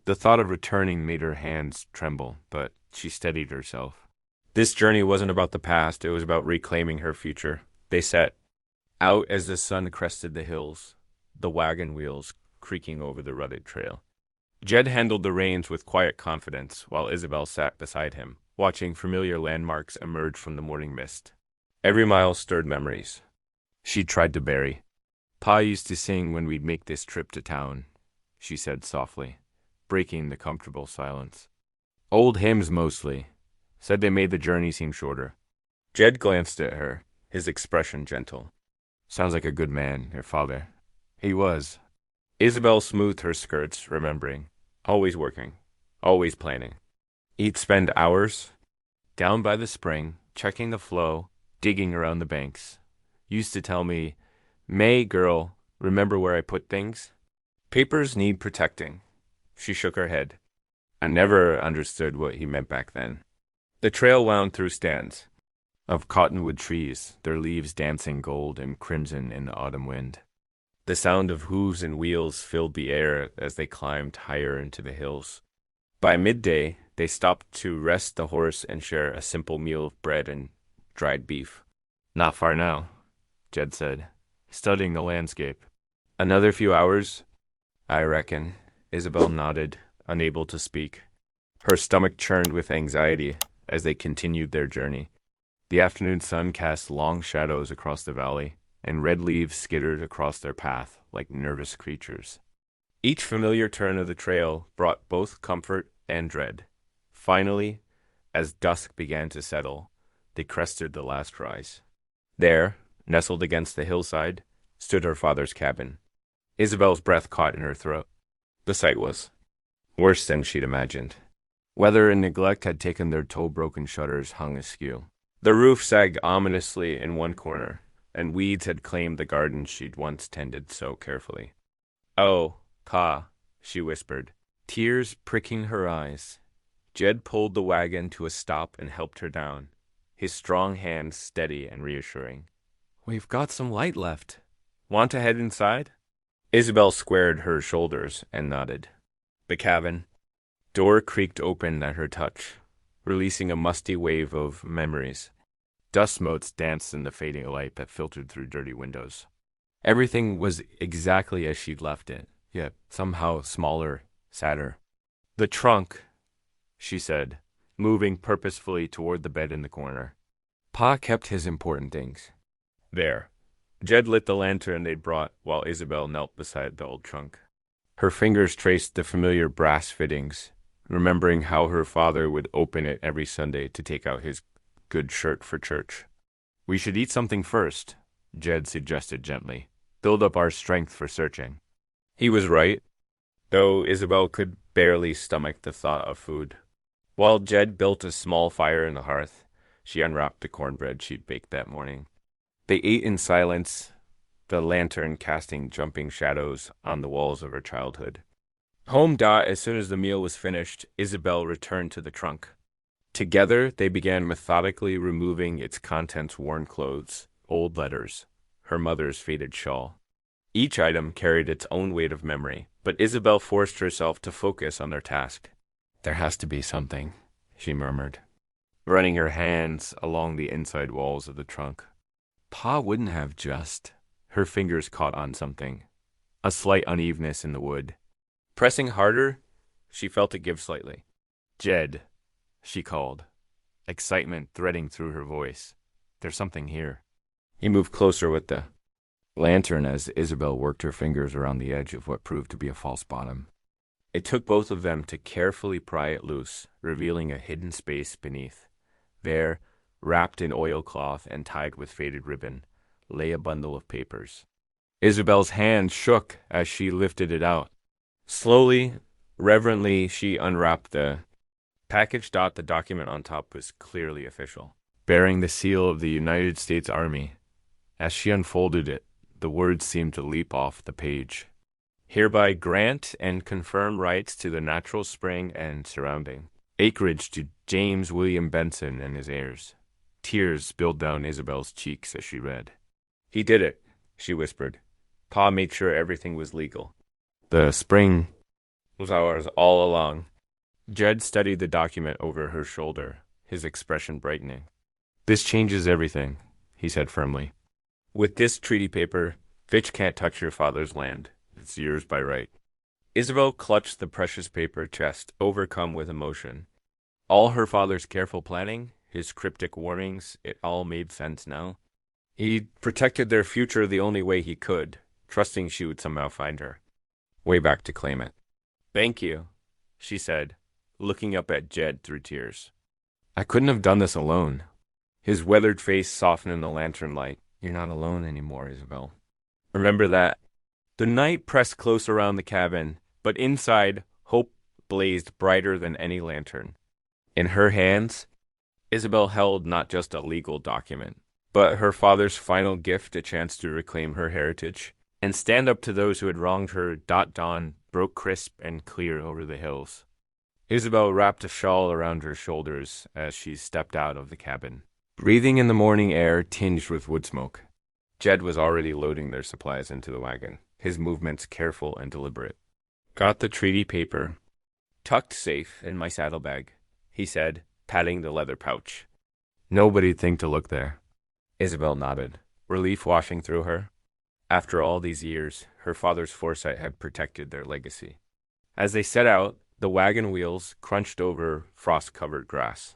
The thought of returning made her hands tremble, but she steadied herself. This journey wasn't about the past, it was about reclaiming her future. They set out as the sun crested the hills, the wagon wheels creaking over the rutted trail. Jed handled the reins with quiet confidence, while Isabel sat beside him, watching familiar landmarks emerge from the morning mist. Every mile stirred memories she'd tried to bury. Pa used to sing when we'd make this trip to town, she said softly, breaking the comfortable silence. Old hymns mostly. Said they made the journey seem shorter. Jed glanced at her, his expression gentle. Sounds like a good man, your father. He was. Isabel smoothed her skirts, remembering. Always working. Always planning. He'd spend hours down by the spring, checking the flow, digging around the banks. Used to tell me, May, girl, remember where I put things? Papers need protecting. She shook her head. I never understood what he meant back then. The trail wound through stands of cottonwood trees, their leaves dancing gold and crimson in the autumn wind. The sound of hooves and wheels filled the air as they climbed higher into the hills. By midday, they stopped to rest the horse and share a simple meal of bread and dried beef. Not far now, Jed said, studying the landscape. Another few hours, I reckon. Isabel nodded, unable to speak. Her stomach churned with anxiety as they continued their journey. The afternoon sun cast long shadows across the valley, and red leaves skittered across their path like nervous creatures. Each familiar turn of the trail brought both comfort and dread. Finally, as dusk began to settle, they crested the last rise. There, nestled against the hillside, stood her father's cabin. Isabel's breath caught in her throat. The sight was worse than she'd imagined. Weather and neglect had taken their toe-broken shutters hung askew. The roof sagged ominously in one corner, and weeds had claimed the garden she'd once tended so carefully. "Oh, Pa," she whispered, tears pricking her eyes. Jed pulled the wagon to a stop and helped her down, his strong hand steady and reassuring. "We've got some light left. Want to head inside?" Isabel squared her shoulders and nodded. The cabin door creaked open at her touch, releasing a musty wave of memories. Dust motes danced in the fading light that filtered through dirty windows. Everything was exactly as she'd left it, yet somehow smaller, sadder. "The trunk," she said, moving purposefully toward the bed in the corner. "Pa kept his important things." There. Jed lit the lantern they'd brought while Isabel knelt beside the old trunk. Her fingers traced the familiar brass fittings, remembering how her father would open it every Sunday to take out his good shirt for church. "We should eat something first," Jed suggested gently. "Build up our strength for searching." He was right, though Isabel could barely stomach the thought of food. While Jed built a small fire in the hearth, she unwrapped the cornbread she'd baked that morning. They ate in silence, the lantern casting jumping shadows on the walls of her childhood. Home. As soon as the meal was finished, Isabel returned to the trunk. Together, they began methodically removing its contents: worn clothes, old letters, her mother's faded shawl. Each item carried its own weight of memory, but Isabel forced herself to focus on their task. "There has to be something," she murmured, running her hands along the inside walls of the trunk. "Pa wouldn't have just—" Her fingers caught on something, a slight unevenness in the wood. Pressing harder, she felt it give slightly. "Jed," she called, excitement threading through her voice. "There's something here." He moved closer with the lantern as Isabel worked her fingers around the edge of what proved to be a false bottom. It took both of them to carefully pry it loose, revealing a hidden space beneath. There, wrapped in oilcloth and tied with faded ribbon, lay a bundle of papers. Isabel's hand shook as she lifted it out. Slowly, reverently, she unwrapped the package. The document on top was clearly official, bearing the seal of the United States Army. As she unfolded it, the words seemed to leap off the page. "Hereby grant and confirm rights to the natural spring and surrounding acreage to James William Benson and his heirs." Tears spilled down Isabel's cheeks as she read. "He did it," she whispered. "Pa made sure everything was legal. The spring was ours all along." Jed studied the document over her shoulder, his expression brightening. "This changes everything," he said firmly. "With this treaty paper, Fitch can't touch your father's land. It's yours by right." Isabel clutched the precious paper chest, overcome with emotion. All her father's careful planning, his cryptic warnings, it all made sense now. He'd protected their future the only way he could, trusting she would somehow find her way back to claim it. "Thank you," she said, looking up at Jed through tears. "I couldn't have done this alone." His weathered face softened in the lantern light. "You're not alone anymore, Isabel. Remember that." The night pressed close around the cabin, but inside, hope blazed brighter than any lantern. In her hands, Isabel held not just a legal document, but her father's final gift, a chance to reclaim her heritage and stand up to those who had wronged her. Dawn broke crisp and clear over the hills. Isabel wrapped a shawl around her shoulders as she stepped out of the cabin, breathing in the morning air tinged with wood smoke. Jed was already loading their supplies into the wagon, his movements careful and deliberate. "Got the treaty paper tucked safe in my saddlebag," he said, patting the leather pouch. "Nobody'd think to look there." Isabel nodded, relief washing through her. After all these years, her father's foresight had protected their legacy. As they set out, the wagon wheels crunched over frost-covered grass.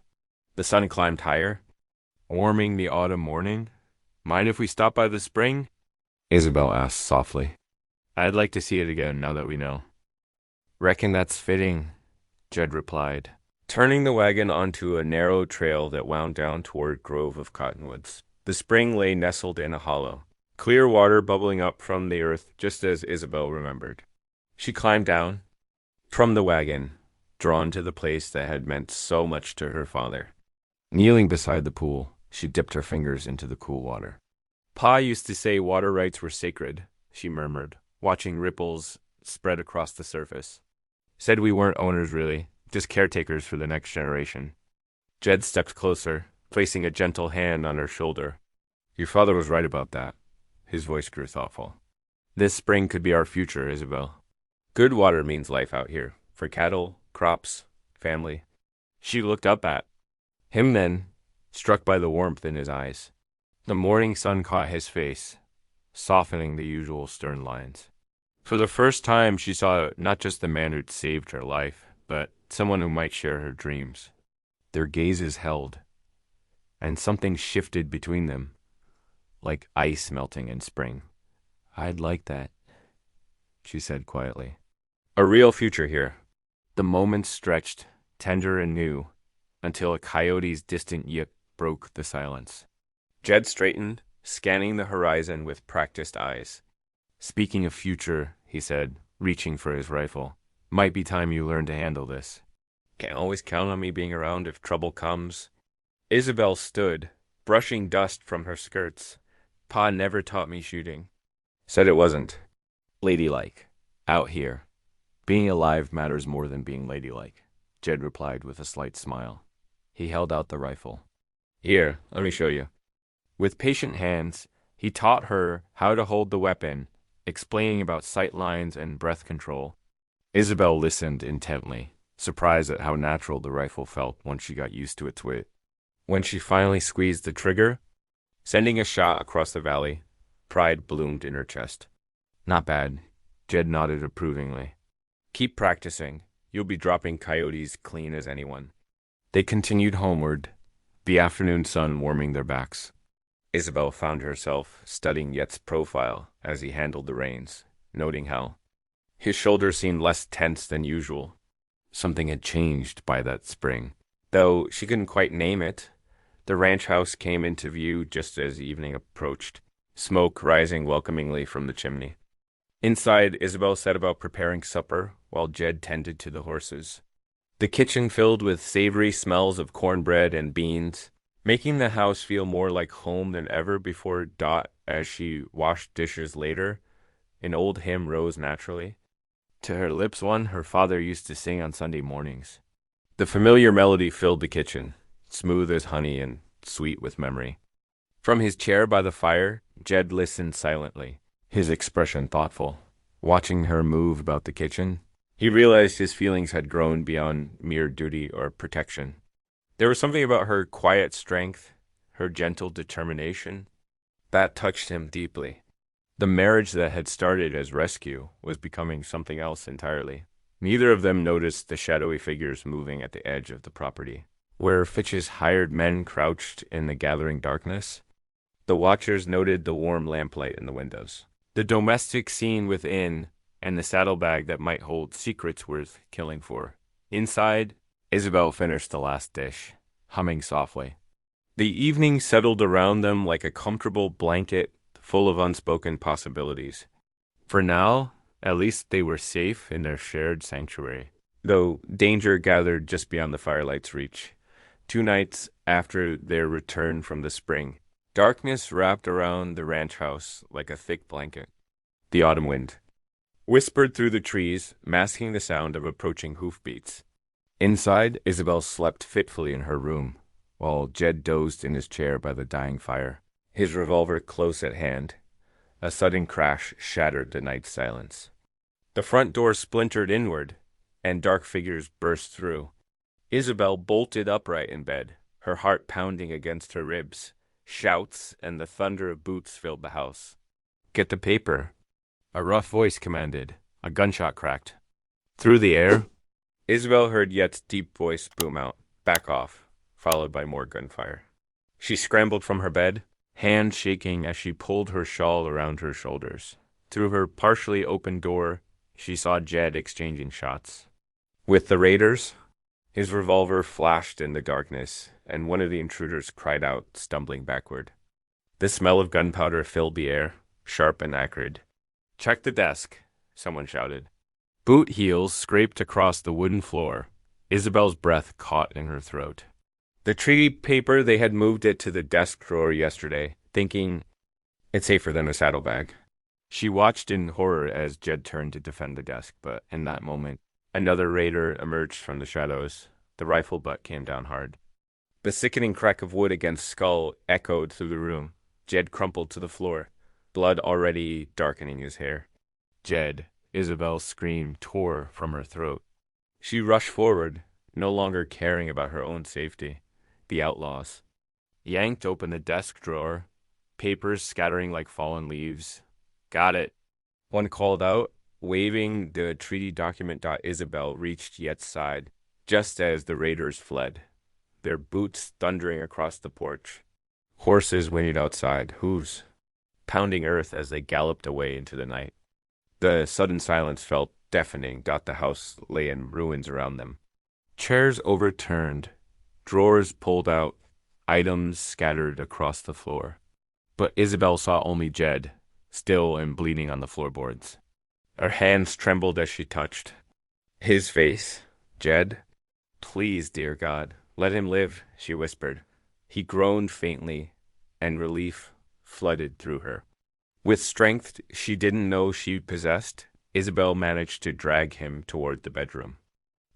The sun climbed higher, warming the autumn morning. "Mind if we stop by the spring?" Isabel asked softly. "I'd like to see it again now that we know." Reckon that's fitting, Jed replied, turning the wagon onto a narrow trail that wound down toward grove of cottonwoods. The spring lay nestled in a hollow, clear water bubbling up from the earth just as Isabel remembered. She climbed down from the wagon, drawn to the place that had meant so much to her father. Kneeling beside the pool, she dipped her fingers into the cool water. Pa used to say water rights were sacred, she murmured, watching ripples spread across the surface. Said we weren't owners really, just caretakers for the next generation. Jed stepped closer, placing a gentle hand on her shoulder. Your father was right about that. His voice grew thoughtful. This spring could be our future, Isabel. Good water means life out here, for cattle, crops, family. She looked up at him then, struck by the warmth in his eyes. The morning sun caught his face, softening the usual stern lines. For the first time, she saw not just the man who'd saved her life, but someone who might share her dreams. Their gazes held, and something shifted between them, like ice melting in spring. I'd like that, she said quietly. A real future here. The moments stretched, tender and new, until a coyote's distant yip broke the silence. Jed straightened, scanning the horizon with practiced eyes. Speaking of future, he said, reaching for his rifle, might be time you learn to handle this. Can't always count on me being around if trouble comes. Isabel stood, brushing dust from her skirts. Pa never taught me shooting. Said it wasn't. Ladylike. Out here. Being alive matters more than being ladylike, Jed replied with a slight smile. He held out the rifle. Here, let me show you. With patient hands, he taught her how to hold the weapon, explaining about sight lines and breath control. Isabel listened intently, surprised at how natural the rifle felt once she got used to its weight. When she finally squeezed the trigger, sending a shot across the valley, pride bloomed in her chest. Not bad, Jed nodded approvingly. Keep practicing. You'll be dropping coyotes clean as anyone. They continued homeward, the afternoon sun warming their backs. Isabel found herself studying Yet's profile as he handled the reins, noting how his shoulders seemed less tense than usual. Something had changed by that spring. Though she couldn't quite name it, the ranch house came into view just as evening approached, smoke rising welcomingly from the chimney. Inside, Isabel set about preparing supper while Jed tended to the horses. The kitchen filled with savory smells of cornbread and beans, making the house feel more like home than ever before Dot, as she washed dishes later. An old hymn rose naturally. To her lips one her father used to sing on Sunday mornings. The familiar melody filled the kitchen, smooth as honey and sweet with memory. From his chair by the fire, Jed listened silently, his expression thoughtful. Watching her move about the kitchen, he realized his feelings had grown beyond mere duty or protection. There was something about her quiet strength, her gentle determination, that touched him deeply. The marriage that had started as rescue was becoming something else entirely. Neither of them noticed the shadowy figures moving at the edge of the property, where Fitch's hired men crouched in the gathering darkness. The watchers noted the warm lamplight in the windows, the domestic scene within, and the saddlebag that might hold secrets worth killing for. Inside, Isabel finished the last dish, humming softly. The evening settled around them like a comfortable blanket full of unspoken possibilities. For now, at least they were safe in their shared sanctuary, though danger gathered just beyond the firelight's reach. 2 nights after their return from the spring, darkness wrapped around the ranch house like a thick blanket. The autumn wind whispered through the trees, masking the sound of approaching hoofbeats. Inside, Isabel slept fitfully in her room, while Jed dozed in his chair by the dying fire, his revolver close at hand. A sudden crash shattered the night's silence. The front door splintered inward, and dark figures burst through. Isabel bolted upright in bed, her heart pounding against her ribs. Shouts and the thunder of boots filled the house. Get the paper, a rough voice commanded. A gunshot cracked. Through the air, Isabel heard Yet's deep voice boom out, back off, followed by more gunfire. She scrambled from her bed, hand shaking as she pulled her shawl around her shoulders. Through her partially open door, she saw Jed exchanging shots. With the raiders, his revolver flashed in the darkness, and one of the intruders cried out, stumbling backward. The smell of gunpowder filled the air, sharp and acrid. "Check the desk," someone shouted. Boot heels scraped across the wooden floor. Isabel's breath caught in her throat. The treaty paper, they had moved it to the desk drawer yesterday, thinking it's safer than a saddlebag. She watched in horror as Jed turned to defend the desk, but in that moment, another raider emerged from the shadows. The rifle butt came down hard. The sickening crack of wood against skull echoed through the room. Jed crumpled to the floor, blood already darkening his hair. "Jed!" Isabel's scream tore from her throat. She rushed forward, no longer caring about her own safety. The outlaws yanked open the desk drawer, papers scattering like fallen leaves. "Got it," one called out, waving the treaty document. Isabel reached Yet's side, just as the raiders fled, their boots thundering across the porch. Horses whinnied outside, hooves pounding earth as they galloped away into the night. The sudden silence felt deafening. The house lay in ruins around them. Chairs overturned, drawers pulled out, items scattered across the floor. But Isabel saw only Jed, still and bleeding on the floorboards. Her hands trembled as she touched his face. "Jed, please, dear God, let him live," she whispered. He groaned faintly, and relief flooded through her. With strength she didn't know she possessed, Isabel managed to drag him toward the bedroom.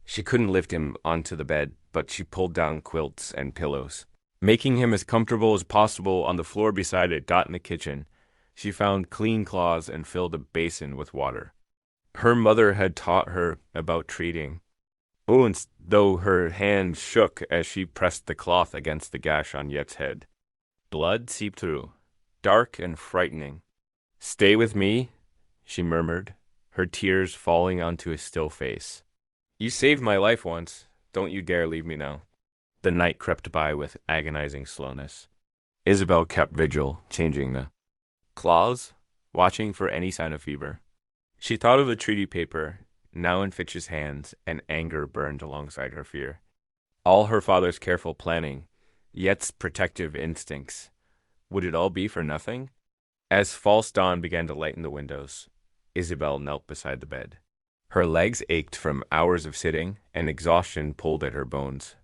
She couldn't lift him onto the bed, but she pulled down quilts and pillows, making him as comfortable as possible on the floor beside it. In the kitchen, she found clean cloths and filled a basin with water. Her mother had taught her about treating wounds, though her hand shook as she pressed the cloth against the gash on Yet's head. Blood seeped through, dark and frightening. "Stay with me," she murmured, her tears falling onto his still face. "You saved my life once. Don't you dare leave me now." The night crept by with agonizing slowness. Isabel kept vigil, changing the cloths, watching for any sign of fever. She thought of the treaty paper, now in Fitch's hands, and anger burned alongside her fear. All her father's careful planning, Yet's protective instincts. Would it all be for nothing? As false dawn began to lighten the windows, Isabel knelt beside the bed. Her legs ached from hours of sitting, and exhaustion pulled at her bones.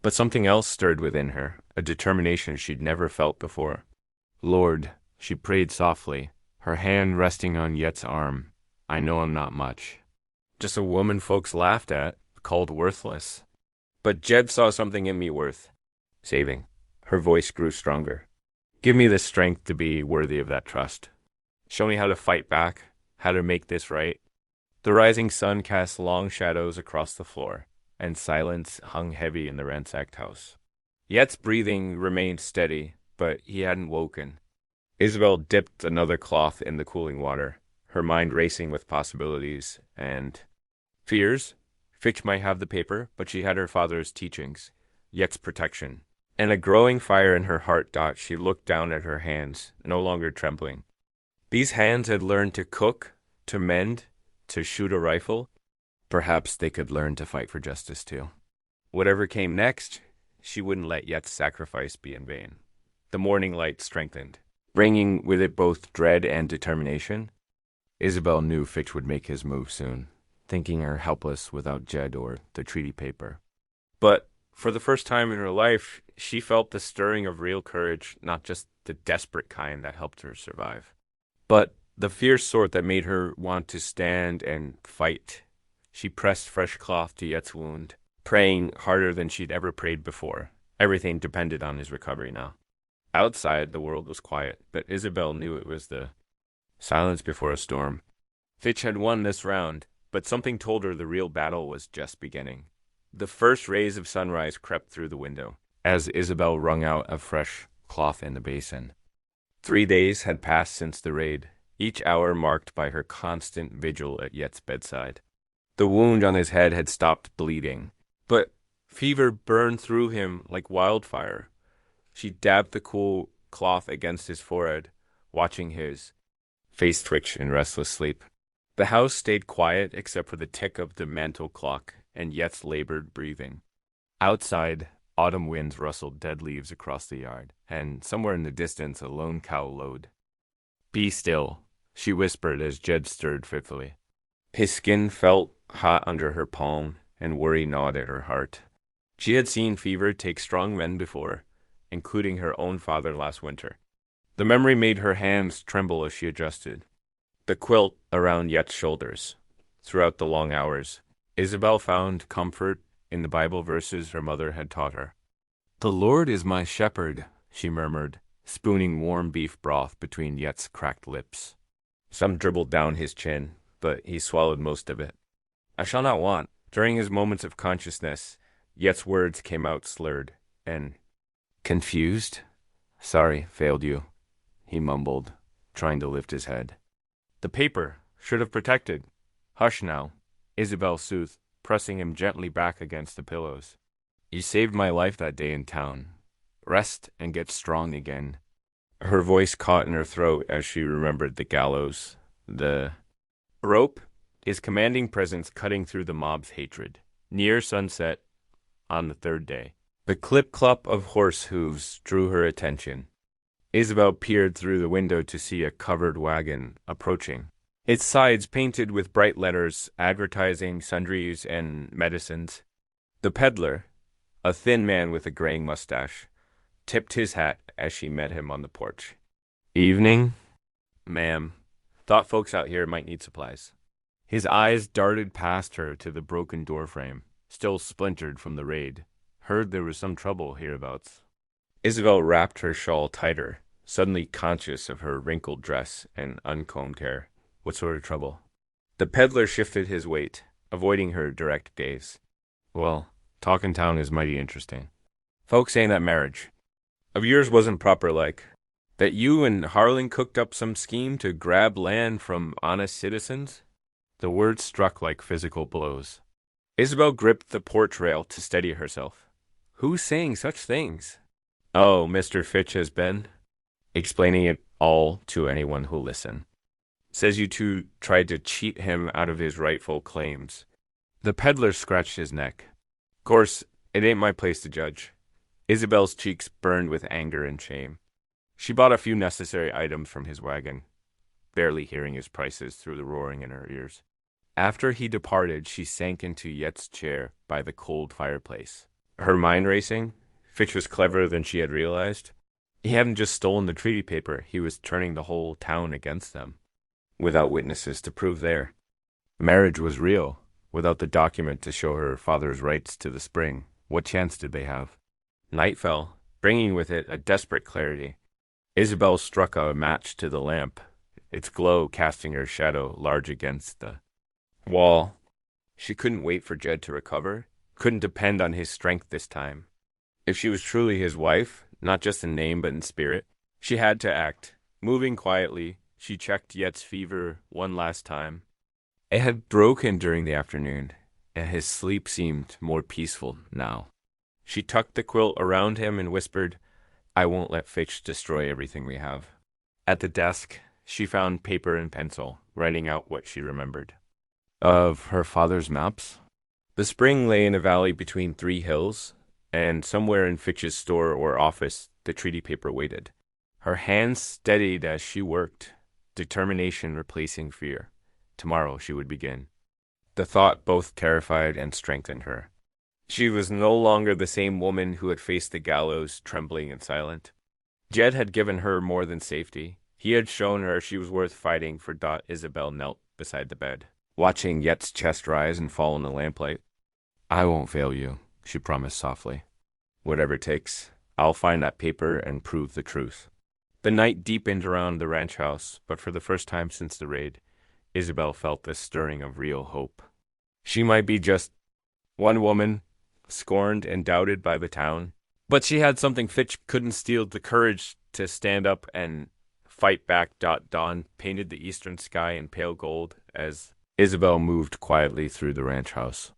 But something else stirred within her, a determination she'd never felt before. "Lord," she prayed softly, her hand resting on Yet's arm, "I know I'm not much. Just a woman folks laughed at, called worthless. But Jed saw something in me worth saving." Her voice grew stronger. "Give me the strength to be worthy of that trust. Show me how to fight back, how to make this right." The rising sun cast long shadows across the floor, and silence hung heavy in the ransacked house. Yet's breathing remained steady, but he hadn't woken. Isabel dipped another cloth in the cooling water, her mind racing with possibilities and fears. Fitch might have the paper, but she had her father's teachings, Yet's protection, and a growing fire in her heart. She looked down at her hands, no longer trembling. These hands had learned to cook, to mend, to shoot a rifle. Perhaps they could learn to fight for justice too. Whatever came next, she wouldn't let Yet's sacrifice be in vain. The morning light strengthened, bringing with it both dread and determination. Isabel knew Fitch would make his move soon, thinking her helpless without Jed or the treaty paper. But for the first time in her life, she felt the stirring of real courage, not just the desperate kind that helped her survive, but the fierce sort that made her want to stand and fight. She pressed fresh cloth to Yet's wound, praying harder than she'd ever prayed before. Everything depended on his recovery now. Outside, the world was quiet, but Isabel knew it was the silence before a storm. Fitch had won this round, but something told her the real battle was just beginning. The first rays of sunrise crept through the window as Isabel wrung out a fresh cloth in the basin. 3 days had passed since the raid, each hour marked by her constant vigil at Yet's bedside. The wound on his head had stopped bleeding, but fever burned through him like wildfire. She dabbed the cool cloth against his forehead, watching his face twitch in restless sleep. The house stayed quiet except for the tick of the mantel clock and Yet's labored breathing. Outside, autumn winds rustled dead leaves across the yard, and somewhere in the distance a lone cow lowed. "Be still," she whispered as Jed stirred fitfully. His skin felt hot under her palm, and worry gnawed at her heart. She had seen fever take strong men before, including her own father last winter. The memory made her hands tremble as she adjusted the quilt around Yet's shoulders. Throughout the long hours, Isabel found comfort in the Bible verses her mother had taught her. "The Lord is my shepherd," she murmured, spooning warm beef broth between Yet's cracked lips. Some dribbled down his chin, but he swallowed most of it. "I shall not want." During his moments of consciousness, Yet's words came out slurred and confused. "Sorry, failed you," he mumbled, trying to lift his head. "The paper should have protected." "Hush now," Isabel soothed, pressing him gently back against the pillows. "You saved my life that day in town. Rest and get strong again." Her voice caught in her throat as she remembered the gallows, the rope, his commanding presence cutting through the mob's hatred. Near sunset on the third day, the clip-clop of horse hooves drew her attention. Isabel peered through the window to see a covered wagon approaching, its sides painted with bright letters advertising sundries and medicines. The peddler, a thin man with a graying mustache, tipped his hat as she met him on the porch. "Evening, ma'am. Thought folks out here might need supplies." His eyes darted past her to the broken doorframe, still splintered from the raid. "Heard there was some trouble hereabouts." Isabel wrapped her shawl tighter, suddenly conscious of her wrinkled dress and uncombed hair. "What sort of trouble?" The peddler shifted his weight, avoiding her direct gaze. "Well, talk in town is mighty interesting. Folks saying that marriage of yours wasn't proper like. That you and Harlan cooked up some scheme to grab land from honest citizens." The words struck like physical blows. Isabel gripped the porch rail to steady herself. "Who's saying such things?" "Oh, Mr. Fitch has been explaining it all to anyone who'll listen. Says you two tried to cheat him out of his rightful claims." The peddler scratched his neck. "Course, it ain't my place to judge." Isabel's cheeks burned with anger and shame. She bought a few necessary items from his wagon, barely hearing his prices through the roaring in her ears. After he departed, she sank into Yet's chair by the cold fireplace. Her mind racing. Fitch was cleverer than she had realized. He hadn't just stolen the treaty paper, he was turning the whole town against them, without witnesses to prove there. Marriage was real. Without the document to show her father's rights to the spring, what chance did they have? Night fell, bringing with it a desperate clarity. Isabel struck a match to the lamp, its glow casting her shadow large against the wall. She couldn't wait for Jed to recover, couldn't depend on his strength this time. If she was truly his wife, not just in name but in spirit, she had to act. Moving quietly, she checked Yet's fever one last time. It had broken during the afternoon, and his sleep seemed more peaceful now. She tucked the quilt around him and whispered, "I won't let Fitch destroy everything we have." At the desk, she found paper and pencil, writing out what she remembered. Of her father's maps? The spring lay in a valley between three hills, and somewhere in Fitch's store or office, the treaty paper waited. Her hands steadied as she worked, determination replacing fear. Tomorrow she would begin. The thought both terrified and strengthened her. She was no longer the same woman who had faced the gallows, trembling and silent. Jed had given her more than safety. He had shown her she was worth fighting for. Isabel knelt beside the bed, watching Yet's chest rise and fall in the lamplight. "I won't fail you," she promised softly. "Whatever it takes, I'll find that paper and prove the truth." The night deepened around the ranch house, but for the first time since the raid, Isabel felt the stirring of real hope. She might be just one woman, scorned and doubted by the town, but she had something Fitch couldn't steal, the courage to stand up and fight back. Dawn painted the eastern sky in pale gold as Isabel moved quietly through the ranch house.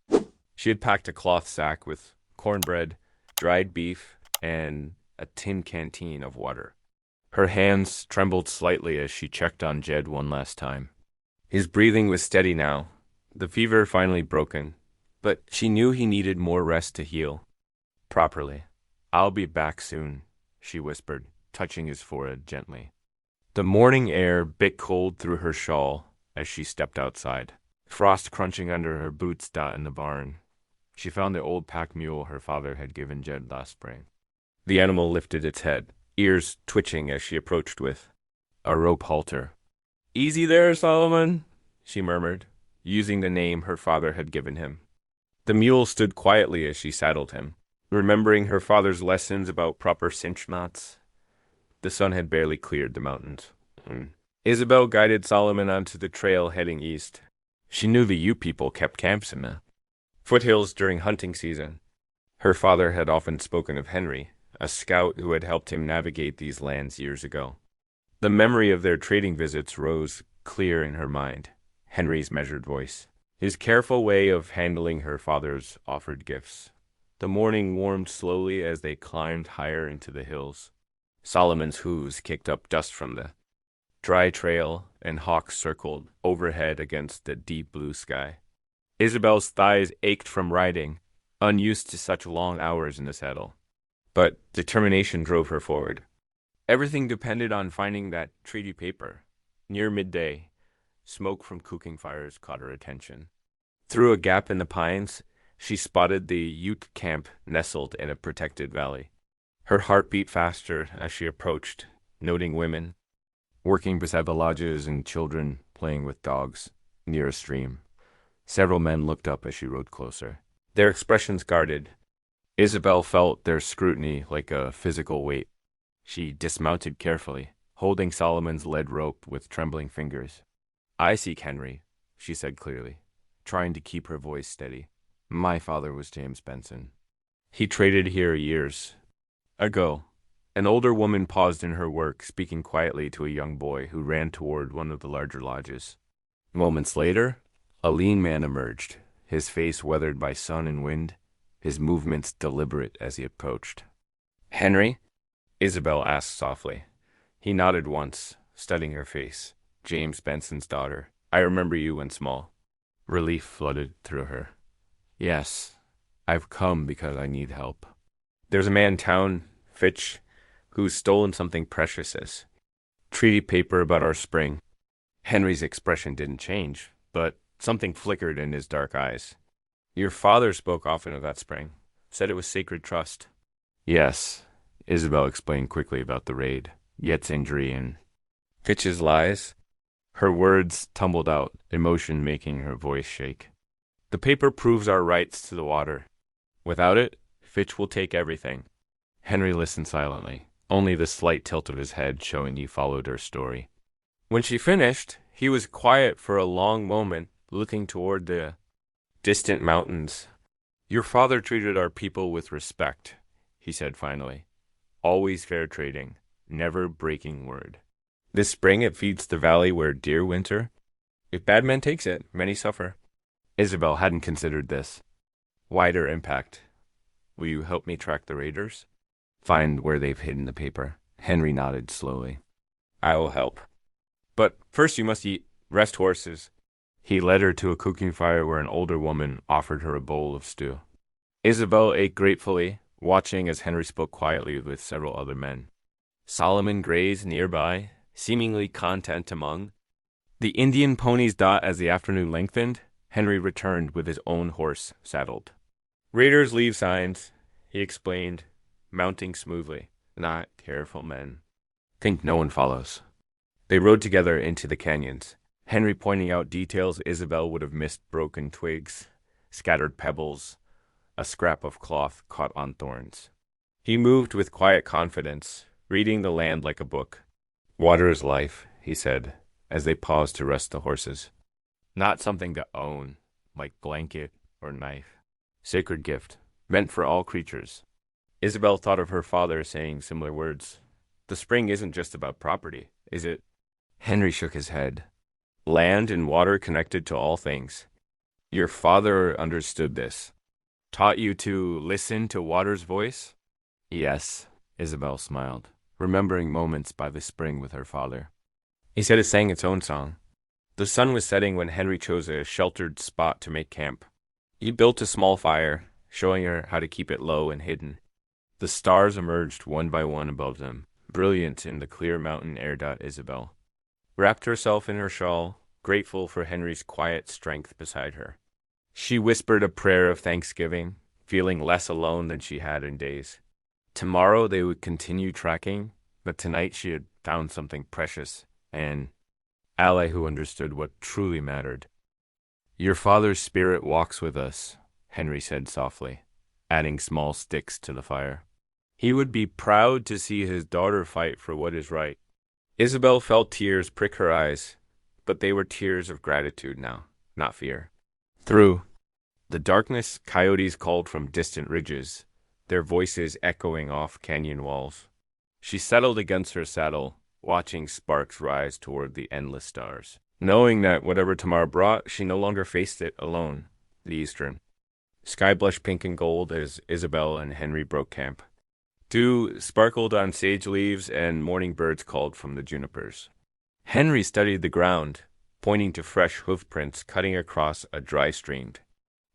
She had packed a cloth sack with cornbread, dried beef, and a tin canteen of water. Her hands trembled slightly as she checked on Jed one last time. His breathing was steady now, the fever finally broken, but she knew he needed more rest to heal properly. "I'll be back soon," she whispered, touching his forehead gently. The morning air bit cold through her shawl as she stepped outside, frost crunching under her boots in the barn. She found the old pack mule her father had given Jed last spring. The animal lifted its head, ears twitching as she approached with a rope halter. "Easy there, Solomon," she murmured, using the name her father had given him. The mule stood quietly as she saddled him, remembering her father's lessons about proper cinch knots. The sun had barely cleared the mountains. Isabel guided Solomon onto the trail heading east. She knew the Ute people kept camps in the foothills during hunting season. Her father had often spoken of Henry, a scout who had helped him navigate these lands years ago. The memory of their trading visits rose clear in her mind. Henry's measured voice, his careful way of handling her father's offered gifts. The morning warmed slowly as they climbed higher into the hills. Solomon's hooves kicked up dust from the dry trail, and hawks circled overhead against the deep blue sky. Isabel's thighs ached from riding, unused to such long hours in the saddle. But determination drove her forward. Everything depended on finding that treaty paper. Near midday, smoke from cooking fires caught her attention. Through a gap in the pines, she spotted the Ute camp nestled in a protected valley. Her heart beat faster as she approached, noting women working beside the lodges and children playing with dogs near a stream. Several men looked up as she rode closer, their expressions guarded. Isabel felt their scrutiny like a physical weight. She dismounted carefully, holding Solomon's lead rope with trembling fingers. "I seek Henry," she said clearly, trying to keep her voice steady. "My father was James Benson. He traded here years ago." An older woman paused in her work, speaking quietly to a young boy who ran toward one of the larger lodges. Moments later, a lean man emerged, his face weathered by sun and wind, his movements deliberate as he approached. "Henry?" Isabel asked softly. He nodded once, studying her face. "James Benson's daughter. I remember you when small." Relief flooded through her. "Yes, I've come because I need help. There's a man in town, Fitch, who's stolen something precious as treaty paper about our spring." Henry's expression didn't change, but something flickered in his dark eyes. "Your father spoke often of that spring, said it was sacred trust." "Yes," Isabel explained quickly about the raid, Yet's injury, and Fitch's lies. Her words tumbled out, emotion making her voice shake. "The paper proves our rights to the water. Without it, Fitch will take everything." Henry listened silently, only the slight tilt of his head showing he followed her story. When she finished, he was quiet for a long moment, looking toward the distant mountains. "Your father treated our people with respect," he said finally. "Always fair trading, never breaking word. This spring it feeds the valley where deer winter. If bad men takes it, many suffer." Isabel hadn't considered this wider impact. "Will you help me track the raiders? Find where they've hidden the paper?" Henry nodded slowly. "I will help. But first you must eat. Rest horses." He led her to a cooking fire where an older woman offered her a bowl of stew. Isabel ate gratefully, watching as Henry spoke quietly with several other men. Solomon grazed nearby, seemingly content among the Indian ponies. As the afternoon lengthened, Henry returned with his own horse saddled. "Raiders leave signs," he explained, mounting smoothly. "Not careful men. Think no one follows." They rode together into the canyons, Henry pointing out details Isabel would have missed: broken twigs, scattered pebbles, a scrap of cloth caught on thorns. He moved with quiet confidence, reading the land like a book. "Water is life," he said, as they paused to rest the horses. "Not something to own, like blanket or knife. Sacred gift, meant for all creatures." Isabel thought of her father saying similar words. "The spring isn't just about property, is it?" Henry shook his head. "Land and water connected to all things. Your father understood this. Taught you to listen to water's voice?" "Yes," Isabel smiled, remembering moments by the spring with her father. He said it sang its own song. The sun was setting when Henry chose a sheltered spot to make camp. He built a small fire, showing her how to keep it low and hidden. The stars emerged one by one above them, brilliant in the clear mountain air. Isabel wrapped herself in her shawl, grateful for Henry's quiet strength beside her. She whispered a prayer of thanksgiving, feeling less alone than she had in days. Tomorrow they would continue tracking, but tonight she had found something precious, an ally who understood what truly mattered. Your father's spirit walks with us, Henry said softly, adding small sticks to the fire. He would be proud to see his daughter fight for what is right. Isabel felt tears prick her eyes, but they were tears of gratitude now, not fear. Through the darkness, coyotes called from distant ridges, their voices echoing off canyon walls. She settled against her saddle, watching sparks rise toward the endless stars. Knowing that whatever tomorrow brought, she no longer faced it alone. The eastern sky blushed pink and gold as Isabel and Henry broke camp. Dew sparkled on sage leaves and morning birds called from the junipers. Henry studied the ground, pointing to fresh hoof prints cutting across a dry stream.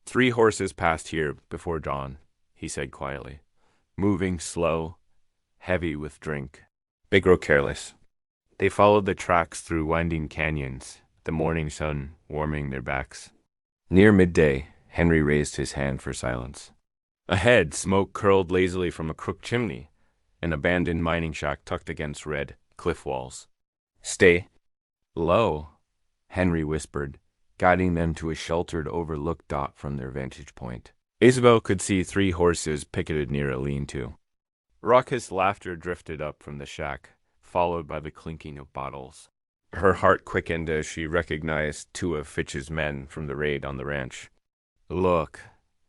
3 horses passed here before dawn, he said quietly, moving slow, heavy with drink. They grew careless. They followed the tracks through winding canyons, the morning sun warming their backs. Near midday, Henry raised his hand for silence. Ahead, smoke curled lazily from a crooked chimney, an abandoned mining shack tucked against red cliff walls. Stay low, Henry whispered, guiding them to a sheltered overlook dot from their vantage point. Isabel could see 3 horses picketed near a lean-to. Raucous laughter drifted up from the shack, followed by the clinking of bottles. Her heart quickened as she recognized 2 of Fitch's men from the raid on the ranch. Look,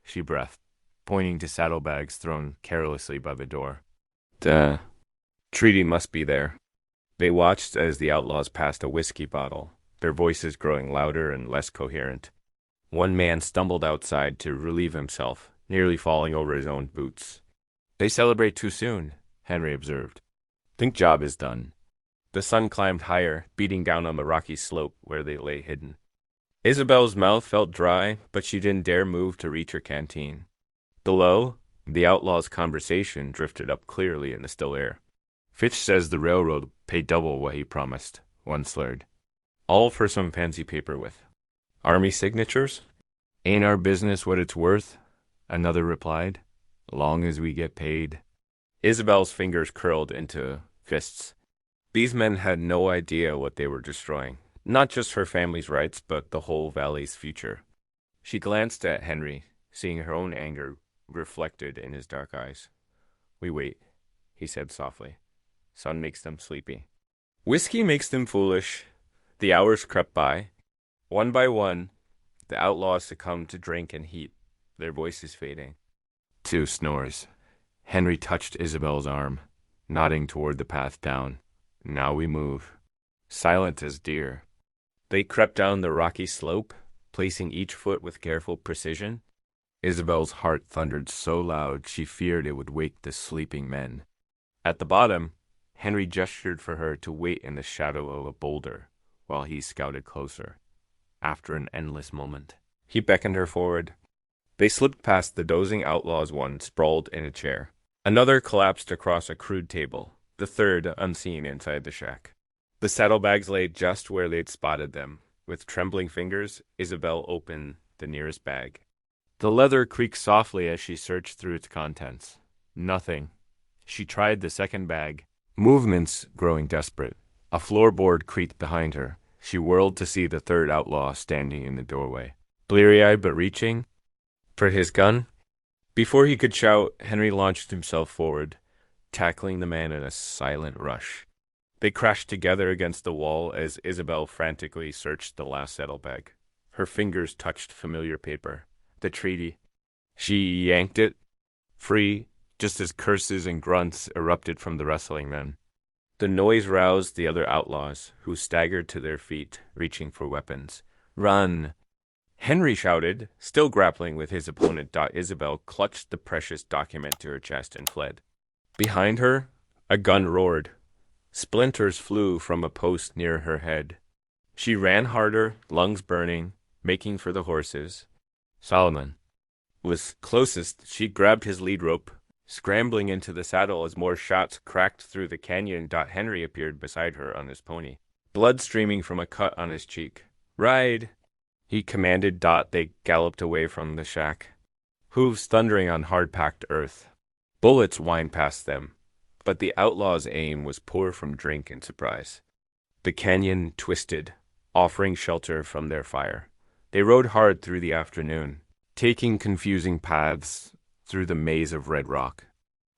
she breathed, pointing to saddlebags thrown carelessly by the door. The treaty must be there. They watched as the outlaws passed a whiskey bottle, their voices growing louder and less coherent. One man stumbled outside to relieve himself, nearly falling over his own boots. They celebrate too soon, Henry observed. Think job is done. The sun climbed higher, beating down on the rocky slope where they lay hidden. Isabel's mouth felt dry, but she didn't dare move to reach her canteen. Below, the outlaws' conversation drifted up clearly in the still air. Fitch says the railroad paid double what he promised, one slurred. All for some fancy paper with army signatures? Ain't our business what it's worth? Another replied. Long as we get paid. Isabel's fingers curled into fists. These men had no idea what they were destroying. Not just her family's rights, but the whole valley's future. She glanced at Henry, seeing her own anger reflected in his dark eyes. We wait, he said softly. Sun makes them sleepy. Whiskey makes them foolish. The hours crept by. One by one, the outlaws succumbed to drink and heat, their voices fading. 2 snores. Henry touched Isabel's arm, nodding toward the path down. Now we move. Silent as deer. They crept down the rocky slope, placing each foot with careful precision. Isabel's heart thundered so loud she feared it would wake the sleeping men. At the bottom, Henry gestured for her to wait in the shadow of a boulder while he scouted closer. After an endless moment, he beckoned her forward. They slipped past the dozing outlaws, one sprawled in a chair. Another collapsed across a crude table, the third unseen inside the shack. The saddlebags lay just where they'd spotted them. With trembling fingers, Isabel opened the nearest bag. The leather creaked softly as she searched through its contents. Nothing. She tried the second bag, movements growing desperate. A floorboard creaked behind her. She whirled to see the third outlaw standing in the doorway. Bleary-eyed but reaching for his gun. Before he could shout, Henry launched himself forward, tackling the man in a silent rush. They crashed together against the wall as Isabel frantically searched the last saddlebag. Her fingers touched familiar paper. The treaty. She yanked it free, just as curses and grunts erupted from the wrestling men. The noise roused the other outlaws, who staggered to their feet, reaching for weapons. Run! Henry shouted, still grappling with his opponent. Isabel clutched the precious document to her chest and fled. Behind her, a gun roared. Splinters flew from a post near her head. She ran harder, lungs burning, making for the horses. Solomon was closest. She grabbed his lead rope, scrambling into the saddle as more shots cracked through the canyon. Henry appeared beside her on his pony, blood streaming from a cut on his cheek. Ride, he commanded. They galloped away from the shack, hooves thundering on hard-packed earth. Bullets whined past them, but the outlaws' aim was poor from drink and surprise. The canyon twisted, offering shelter from their fire. They rode hard through the afternoon, taking confusing paths through the maze of red rock.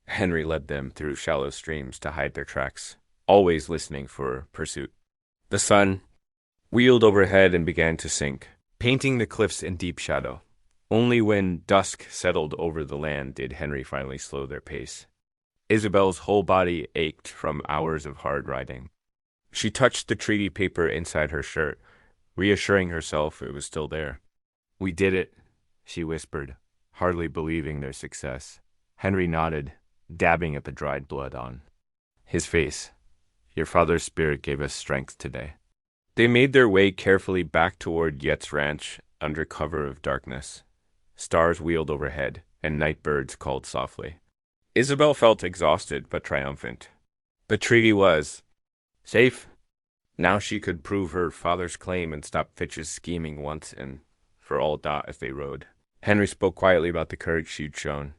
Henry led them through shallow streams to hide their tracks, always listening for pursuit. The sun wheeled overhead and began to sink, painting the cliffs in deep shadow. Only when dusk settled over the land did Henry finally slow their pace. Isabel's whole body ached from hours of hard riding. She touched the treaty paper inside her shirt, reassuring herself it was still there. "We did it," she whispered, hardly believing their success. Henry nodded, dabbing at the dried blood on his face. "Your father's spirit gave us strength today." They made their way carefully back toward Yet's ranch under cover of darkness. Stars wheeled overhead, and night birds called softly. Isabel felt exhausted but triumphant. The treaty was safe. Now she could prove her father's claim and stop Fitch's scheming once and for all. As they rode, Henry spoke quietly about the courage she'd shown.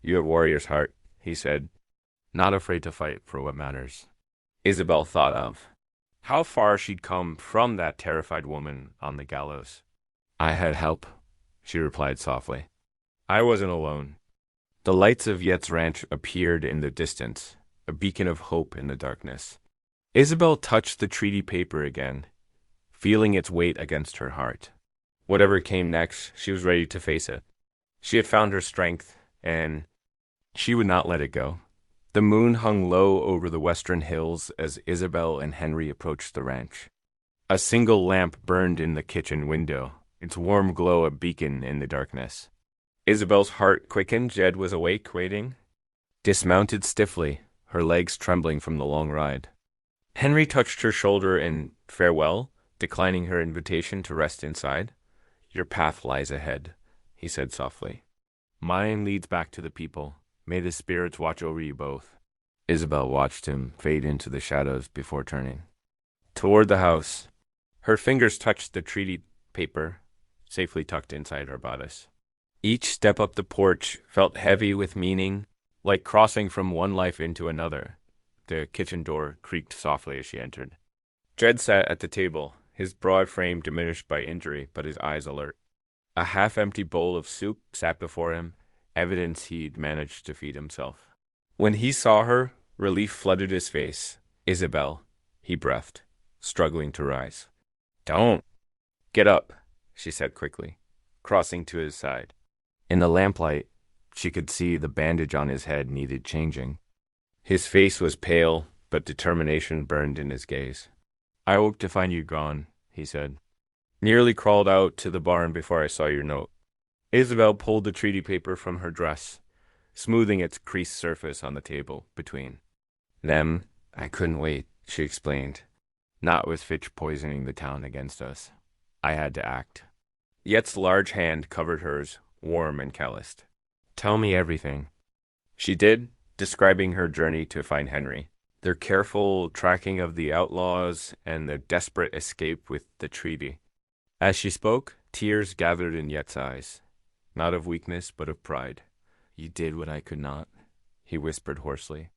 "You have warrior's heart," he said, "not afraid to fight for what matters." Isabel thought of how far she'd come from that terrified woman on the gallows. "I had help," she replied softly. "I wasn't alone." The lights of Yet's ranch appeared in the distance, a beacon of hope in the darkness. Isabel touched the treaty paper again, feeling its weight against her heart. Whatever came next, she was ready to face it. She had found her strength, and she would not let it go. The moon hung low over the western hills as Isabel and Henry approached the ranch. A single lamp burned in the kitchen window, its warm glow a beacon in the darkness. Isabel's heart quickened. Jed was awake, waiting. Dismounted stiffly, her legs trembling from the long ride. Henry touched her shoulder in farewell, declining her invitation to rest inside. "Your path lies ahead," he said softly. "Mine leads back to the people. May the spirits watch over you both." Isabel watched him fade into the shadows before turning toward the house. Her fingers touched the treaty paper, safely tucked inside her bodice. Each step up the porch felt heavy with meaning, like crossing from one life into another. The kitchen door creaked softly as she entered. Jed sat at the table, his broad frame diminished by injury, but his eyes alert. A half-empty bowl of soup sat before him, evidence he'd managed to feed himself. When he saw her, relief flooded his face. "Isabel," he breathed, struggling to rise. "Don't." "Get up," she said quickly, crossing to his side. In the lamplight, she could see the bandage on his head needed changing. His face was pale, but determination burned in his gaze. "I woke to find you gone," he said. "Nearly crawled out to the barn before I saw your note." Isabel pulled the treaty paper from her dress, smoothing its creased surface on the table between them. "I couldn't wait," she explained. "Not with Fitch poisoning the town against us. I had to act." Yet's large hand covered hers, warm and calloused. "Tell me everything." She did, describing her journey to find Henry, their careful tracking of the outlaws, and their desperate escape with the treaty. As she spoke, tears gathered in Yet's eyes, not of weakness, but of pride. "You did what I could not," he whispered hoarsely.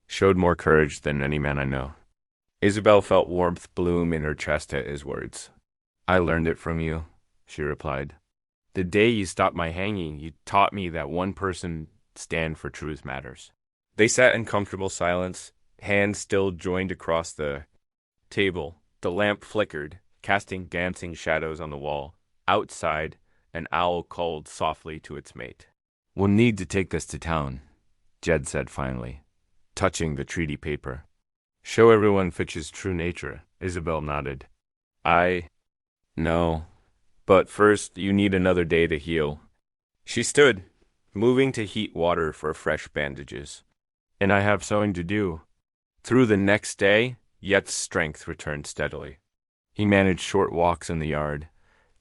"Showed more courage than any man I know." Isabel felt warmth bloom in her chest at his words. "I learned it from you," she replied. "The day you stopped my hanging, you taught me that one person stand for truth matters." They sat in comfortable silence, hands still joined across the table. The lamp flickered, casting dancing shadows on the wall. Outside, an owl called softly to its mate. "We'll need to take this to town," Jed said finally, touching the treaty paper. "Show everyone Fitch's true nature," Isabel nodded. "I know. But first, you need another day to heal." She stood, moving to heat water for fresh bandages. "And I have sewing to do." Through the next day, Yet's strength returned steadily. He managed short walks in the yard,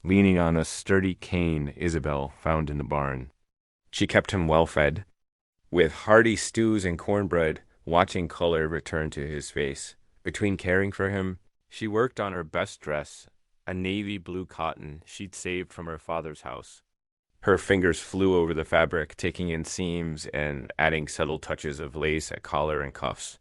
leaning on a sturdy cane Isabel found in the barn. She kept him well fed, with hearty stews and cornbread, watching color return to his face. Between caring for him, she worked on her best dress, a navy blue cotton she'd saved from her father's house. Her fingers flew over the fabric, taking in seams and adding subtle touches of lace at collar and cuffs.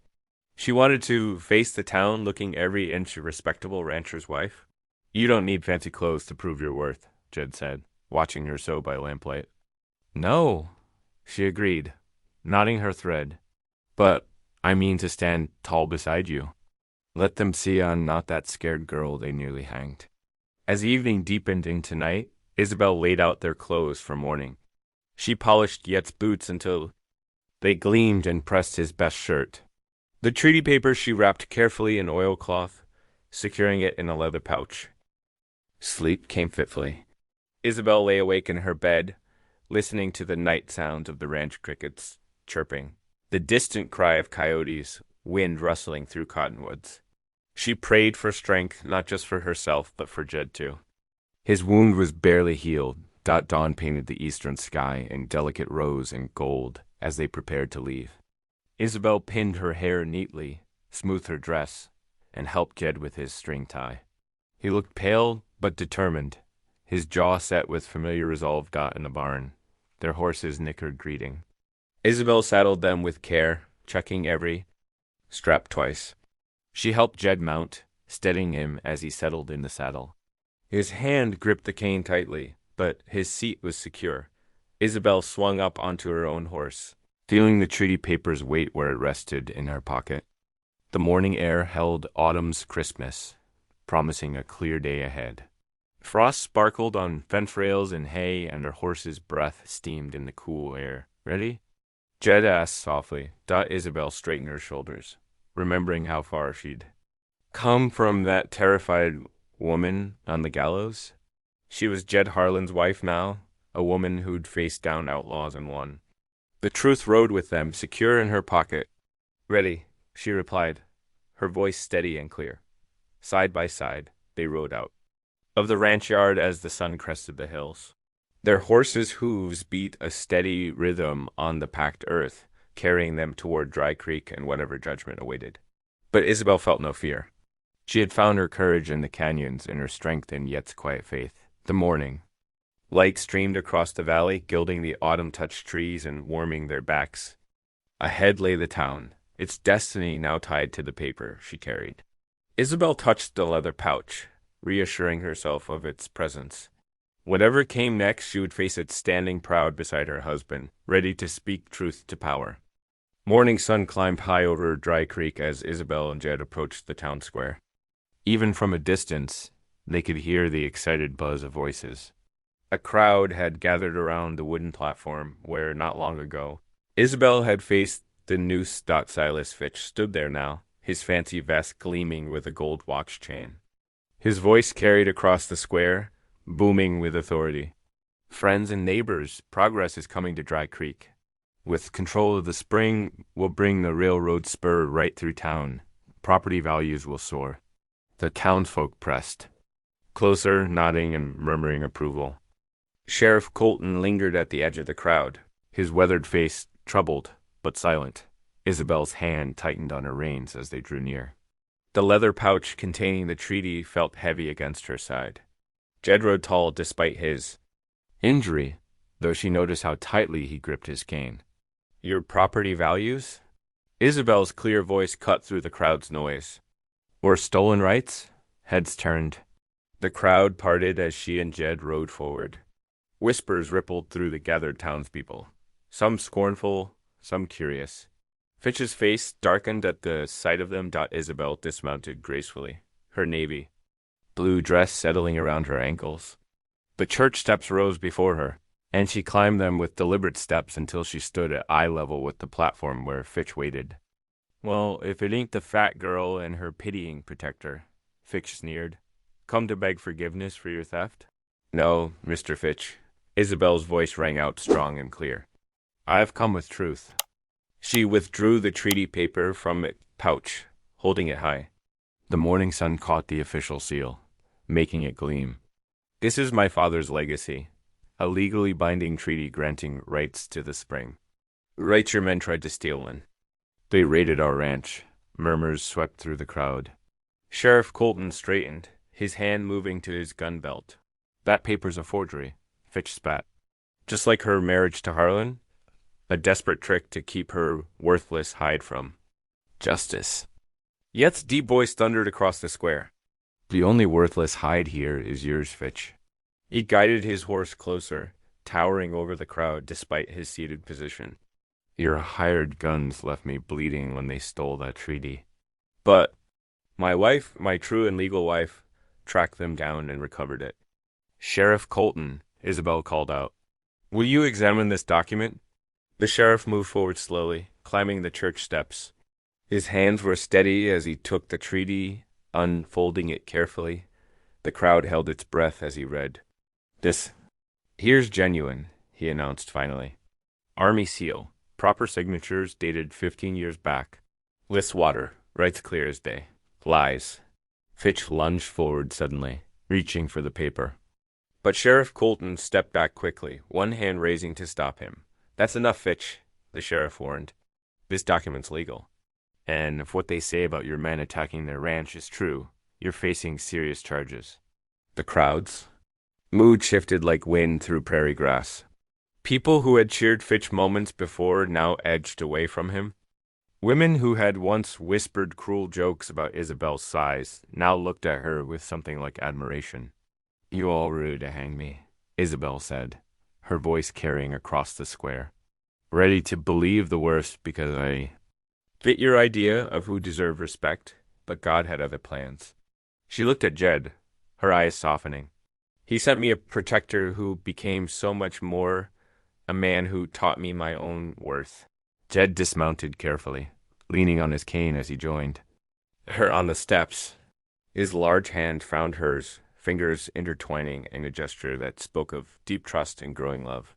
She wanted to face the town looking every inch a respectable rancher's wife. You don't need fancy clothes to prove your worth, Jed said, watching her sew by lamplight. No, she agreed, nodding her thread. But I mean to stand tall beside you. Let them see I'm not that scared girl they nearly hanged. As evening deepened into night, Isabel laid out their clothes for morning. She polished Yet's boots until they gleamed and pressed his best shirt. The treaty paper she wrapped carefully in oilcloth, securing it in a leather pouch. Sleep came fitfully. Isabel lay awake in her bed, listening to the night sounds of the ranch crickets chirping, the distant cry of coyotes, wind rustling through cottonwoods. She prayed for strength, not just for herself, but for Jed too. His wound was barely healed. Dawn painted the eastern sky in delicate rose and gold as they prepared to leave. Isabel pinned her hair neatly, smoothed her dress, and helped Jed with his string tie. He looked pale but determined, his jaw set with familiar resolve. In the barn, their horses nickered greeting. Isabel saddled them with care, checking every strap twice. She helped Jed mount, steadying him as he settled in the saddle. His hand gripped the cane tightly, but his seat was secure. Isabel swung up onto her own horse, feeling the treaty paper's weight where it rested in her pocket. The morning air held autumn's crispness, promising a clear day ahead. Frost sparkled on fence rails and hay, and her horse's breath steamed in the cool air. Ready? Jed asked softly. Isabel straightened her shoulders, remembering how far she'd come from that terrified woman on the gallows. She was Jed Harlan's wife now, a woman who'd faced down outlaws and won. The truth rode with them, secure in her pocket. Ready, she replied, her voice steady and clear. Side by side, they rode out of the ranch yard as the sun crested the hills. Their horses' hooves beat a steady rhythm on the packed earth, carrying them toward Dry Creek and whatever judgment awaited. But Isabel felt no fear. She had found her courage in the canyons and her strength in Yet's quiet faith. The morning. Light streamed across the valley, gilding the autumn-touched trees and warming their backs. Ahead lay the town, its destiny now tied to the paper she carried. Isabel touched the leather pouch, reassuring herself of its presence. Whatever came next, she would face it standing proud beside her husband, ready to speak truth to power. Morning sun climbed high over Dry Creek as Isabel and Jed approached the town square. Even from a distance, they could hear the excited buzz of voices. A crowd had gathered around the wooden platform where, not long ago, Isabel had faced the noose. Silas Fitch stood there now, his fancy vest gleaming with a gold watch chain. His voice carried across the square, booming with authority. Friends and neighbors, progress is coming to Dry Creek. With control of the spring, we'll bring the railroad spur right through town. Property values will soar. The townsfolk pressed, closer, nodding and murmuring approval. Sheriff Colton lingered at the edge of the crowd, his weathered face troubled but silent. Isabel's hand tightened on her reins as they drew near. The leather pouch containing the treaty felt heavy against her side. Jed rode tall despite his injury, though she noticed how tightly he gripped his cane. Your property values? Isabel's clear voice cut through the crowd's noise. Or stolen rights? Heads turned. The crowd parted as she and Jed rode forward. Whispers rippled through the gathered townspeople, some scornful, some curious. Fitch's face darkened at the sight of them. Isabel dismounted gracefully, her navy blue dress settling around her ankles. The church steps rose before her, and she climbed them with deliberate steps until she stood at eye level with the platform where Fitch waited. Well, if it ain't the fat girl and her pitying protector, Fitch sneered. Come to beg forgiveness for your theft? No, Mr. Fitch. Isabel's voice rang out strong and clear. I have come with truth. She withdrew the treaty paper from its pouch, holding it high. The morning sun caught the official seal. making it gleam. This is my father's legacy, a legally binding treaty granting rights to the spring. Rights your men tried to steal one. They raided our ranch. Murmurs swept through the crowd. Sheriff Colton straightened, his hand moving to his gun belt. That paper's a forgery, Fitch spat. Just like her marriage to Harlan, a desperate trick to keep her worthless hide from justice. Yet's deep voice thundered across the square. The only worthless hide here is yours, Fitch. He guided his horse closer, towering over the crowd despite his seated position. Your hired guns left me bleeding when they stole that treaty. But my wife, my true and legal wife, tracked them down and recovered it. Sheriff Colton, Isabel called out. Will you examine this document? The sheriff moved forward slowly, climbing the church steps. His hands were steady as he took the treaty, unfolding it carefully. The crowd held its breath as he read. Here's genuine, he announced finally. Army seal, proper signatures dated 15 years back. Lists water, rights clear as day. Lies. Fitch lunged forward suddenly, reaching for the paper. But Sheriff Colton stepped back quickly, one hand raising to stop him. That's enough, Fitch, the sheriff warned. This document's legal. And if what they say about your men attacking their ranch is true, you're facing serious charges. The crowd's mood shifted like wind through prairie grass. People who had cheered Fitch moments before now edged away from him. Women who had once whispered cruel jokes about Isabel's size now looked at her with something like admiration. You all ready to hang me, Isabel said, her voice carrying across the square. Ready to believe the worst because I fit your idea of who deserved respect, but God had other plans. She looked at Jed, her eyes softening. He sent me a protector who became so much more, a man who taught me my own worth. Jed dismounted carefully, leaning on his cane as he joined her on the steps. His large hand found hers, fingers intertwining in a gesture that spoke of deep trust and growing love.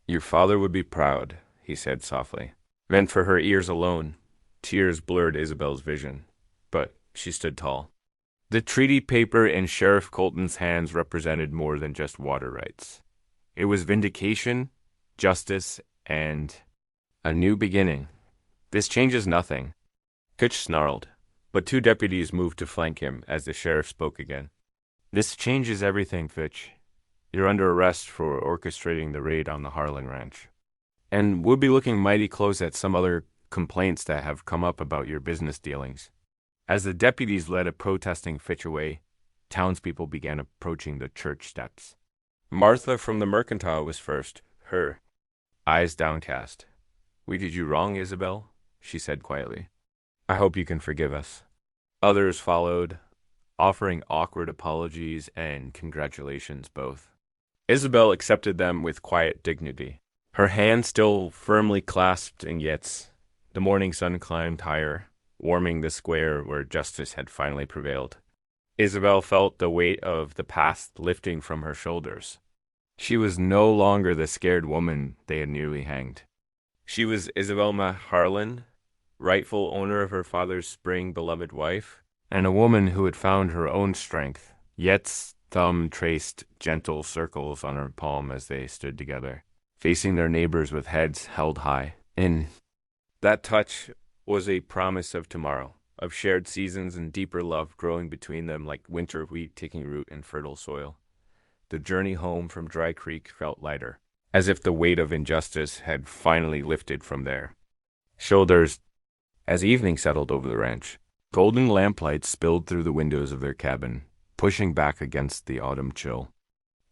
Your father would be proud, he said softly. Meant for her ears alone. Tears blurred Isabel's vision, but she stood tall. The treaty paper in Sheriff Colton's hands represented more than just water rights. It was vindication, justice, and a new beginning. This changes nothing. Fitch snarled, but two deputies moved to flank him as the sheriff spoke again. This changes everything, Fitch. You're under arrest for orchestrating the raid on the Harlan Ranch. And we'll be looking mighty close at some other complaints that have come up about your business dealings. As the deputies led a protesting Fitch away, townspeople began approaching the church steps. Martha from the mercantile was first, her eyes downcast. We did you wrong, Isabel, she said quietly. I hope you can forgive us. Others followed, offering awkward apologies and congratulations both. Isabel accepted them with quiet dignity, her hand still firmly clasped in Yet's. The morning sun climbed higher, warming the square where justice had finally prevailed. Isabel felt the weight of the past lifting from her shoulders. She was no longer the scared woman they had nearly hanged. She was Isabelma Harlan, rightful owner of her father's spring-beloved wife, and a woman who had found her own strength. Yet's thumb traced gentle circles on her palm as they stood together, facing their neighbors with heads held high. In that touch was a promise of tomorrow, of shared seasons and deeper love growing between them like winter wheat taking root in fertile soil. The journey home from Dry Creek felt lighter, as if the weight of injustice had finally lifted from their shoulders. As evening settled over the ranch, golden lamplight spilled through the windows of their cabin, pushing back against the autumn chill.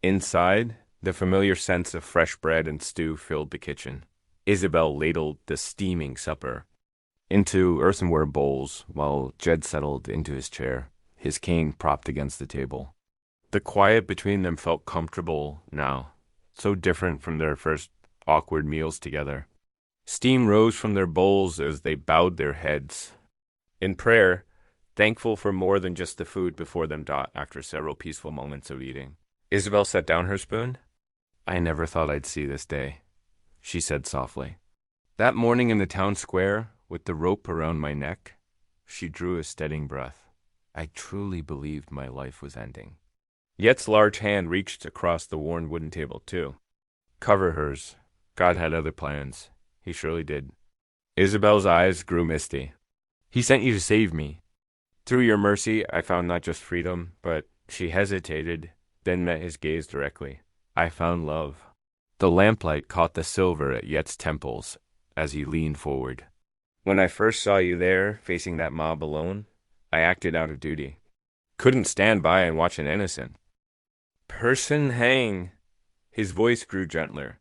Inside, the familiar scents of fresh bread and stew filled the kitchen. Isabel ladled the steaming supper into earthenware bowls while Jed settled into his chair, his cane propped against the table. The quiet between them felt comfortable now, so different from their first awkward meals together. Steam rose from their bowls as they bowed their heads. In prayer, thankful for more than just the food before them after several peaceful moments of eating. Isabel set down her spoon. I never thought I'd see this day, she said softly. That morning in the town square, with the rope around my neck, she drew a steadying breath. I truly believed my life was ending. Yet's large hand reached across the worn wooden table, too. Cover hers. God had other plans. He surely did. Isabel's eyes grew misty. He sent you to save me. Through your mercy, I found not just freedom, but she hesitated, then met his gaze directly. I found love. The lamplight caught the silver at Yet's temples as he leaned forward. When I first saw you there, facing that mob alone, I acted out of duty. Couldn't stand by and watch an innocent person hang. His voice grew gentler.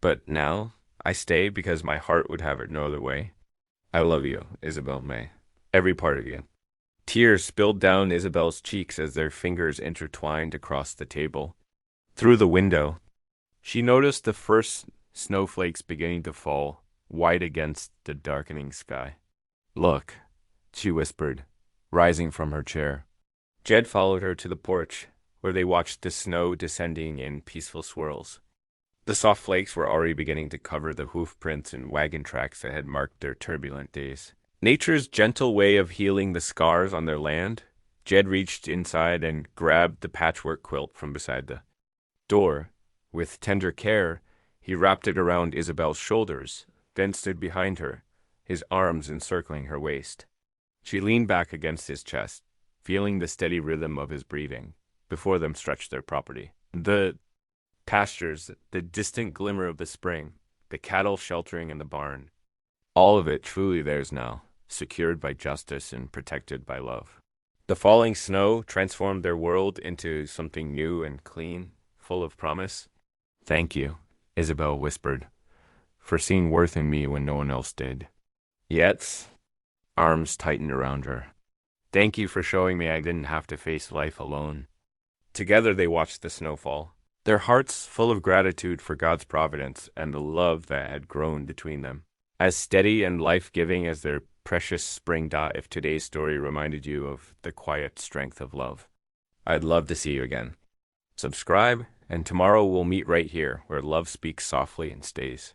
But now, I stay because my heart would have it no other way. I love you, Isabel May. Every part of you. Tears spilled down Isabel's cheeks as their fingers intertwined across the table. Through the window, she noticed the first snowflakes beginning to fall, white against the darkening sky. Look, she whispered, rising from her chair. Jed followed her to the porch, where they watched the snow descending in peaceful swirls. The soft flakes were already beginning to cover the hoof prints and wagon tracks that had marked their turbulent days. Nature's gentle way of healing the scars on their land, Jed reached inside and grabbed the patchwork quilt from beside the door. With tender care, he wrapped it around Isabel's shoulders, then stood behind her, his arms encircling her waist. She leaned back against his chest, feeling the steady rhythm of his breathing. Before them stretched their property. The pastures, the distant glimmer of the spring, the cattle sheltering in the barn. All of it truly theirs now, secured by justice and protected by love. The falling snow transformed their world into something new and clean, full of promise. Thank you, Isabel whispered, for seeing worth in me when no one else did. Yet's arms tightened around her. Thank you for showing me I didn't have to face life alone. Together they watched the snowfall, their hearts full of gratitude for God's providence and the love that had grown between them. As steady and life-giving as their precious spring dot if today's story reminded you of the quiet strength of love. I'd love to see you again. Subscribe, and tomorrow we'll meet right here where love speaks softly and stays.